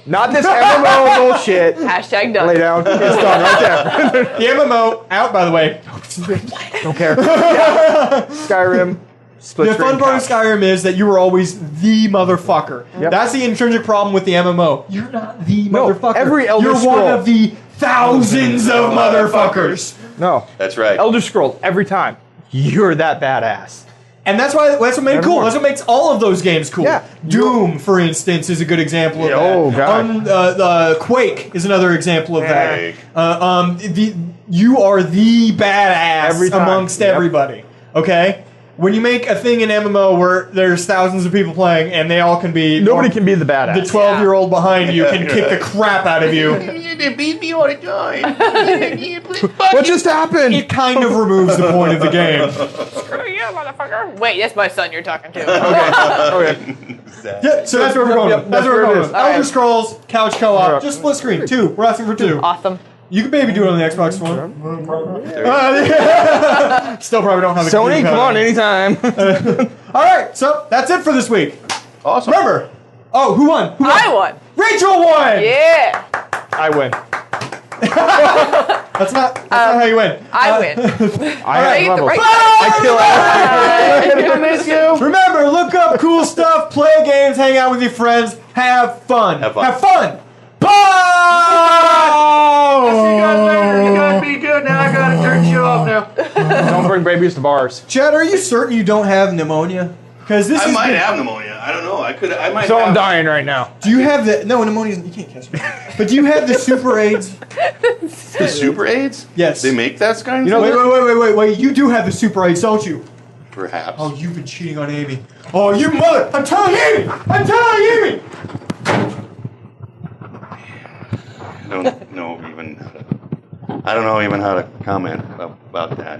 Not this MMO bullshit. Hashtag done. Lay down. It's done right there. The MMO out, by the way. Don't care. Skyrim. Split The screen fun part of couch. Skyrim is that you were always the motherfucker. Yep. That's the intrinsic problem with the MMO. You're not the No, motherfucker. every Elder You're Scroll. one of the thousands of motherfuckers. No. That's right. Elder Scrolls, every time. You're that badass. And that's what made it cool. Evermore. That's what makes all of those games cool. Yeah. Doom, for instance, is a good example of Yeah, that. oh, God. Quake is another example of Quake. that. You are the badass Every time. amongst Yep. everybody. Okay? When you make a thing in MMO where there's thousands of people playing and they all can be... Nobody can be the badass. The 12-year-old behind you can kick the crap out of you. You beat me all the time. What just happened? It kind of removes the point of the game. Screw you, motherfucker. Wait, that's my son you're talking to. Okay. Yeah, so that's where we're going. Yep, that's where we're it going. is. Elder Scrolls, couch co-op, Yep. just split screen. 2. We're asking for 2. Awesome. You can maybe do it on the Xbox One. Still probably don't have a Sony, computer come on, pad. anytime. All right, so that's it for this week. Awesome. Remember. Oh, who won? Who won? I won. Rachel won. Yeah. I win. That's not how you win. I win. I have Right, levels. right. I kill everything. Remember, look up cool stuff, play games, hang out with your friends, have fun. Have fun. Have fun. Bye. You gotta be good now. I gotta turn you off now. Don't bring babies to bars. Chad, are you certain you don't have pneumonia? Because this I is might good. have pneumonia. I don't know. I might. So have, I'm dying right now. Do you have the pneumonia? You can't catch me. But do you have the super AIDS? The super AIDS? Yes. They make that kind of You know, thing? Wait. You do have the super AIDS, don't you? Perhaps. Oh, you've been cheating on Amy. Oh, you mother! I'm telling Amy! I'm telling Amy! I don't know even how to comment about that.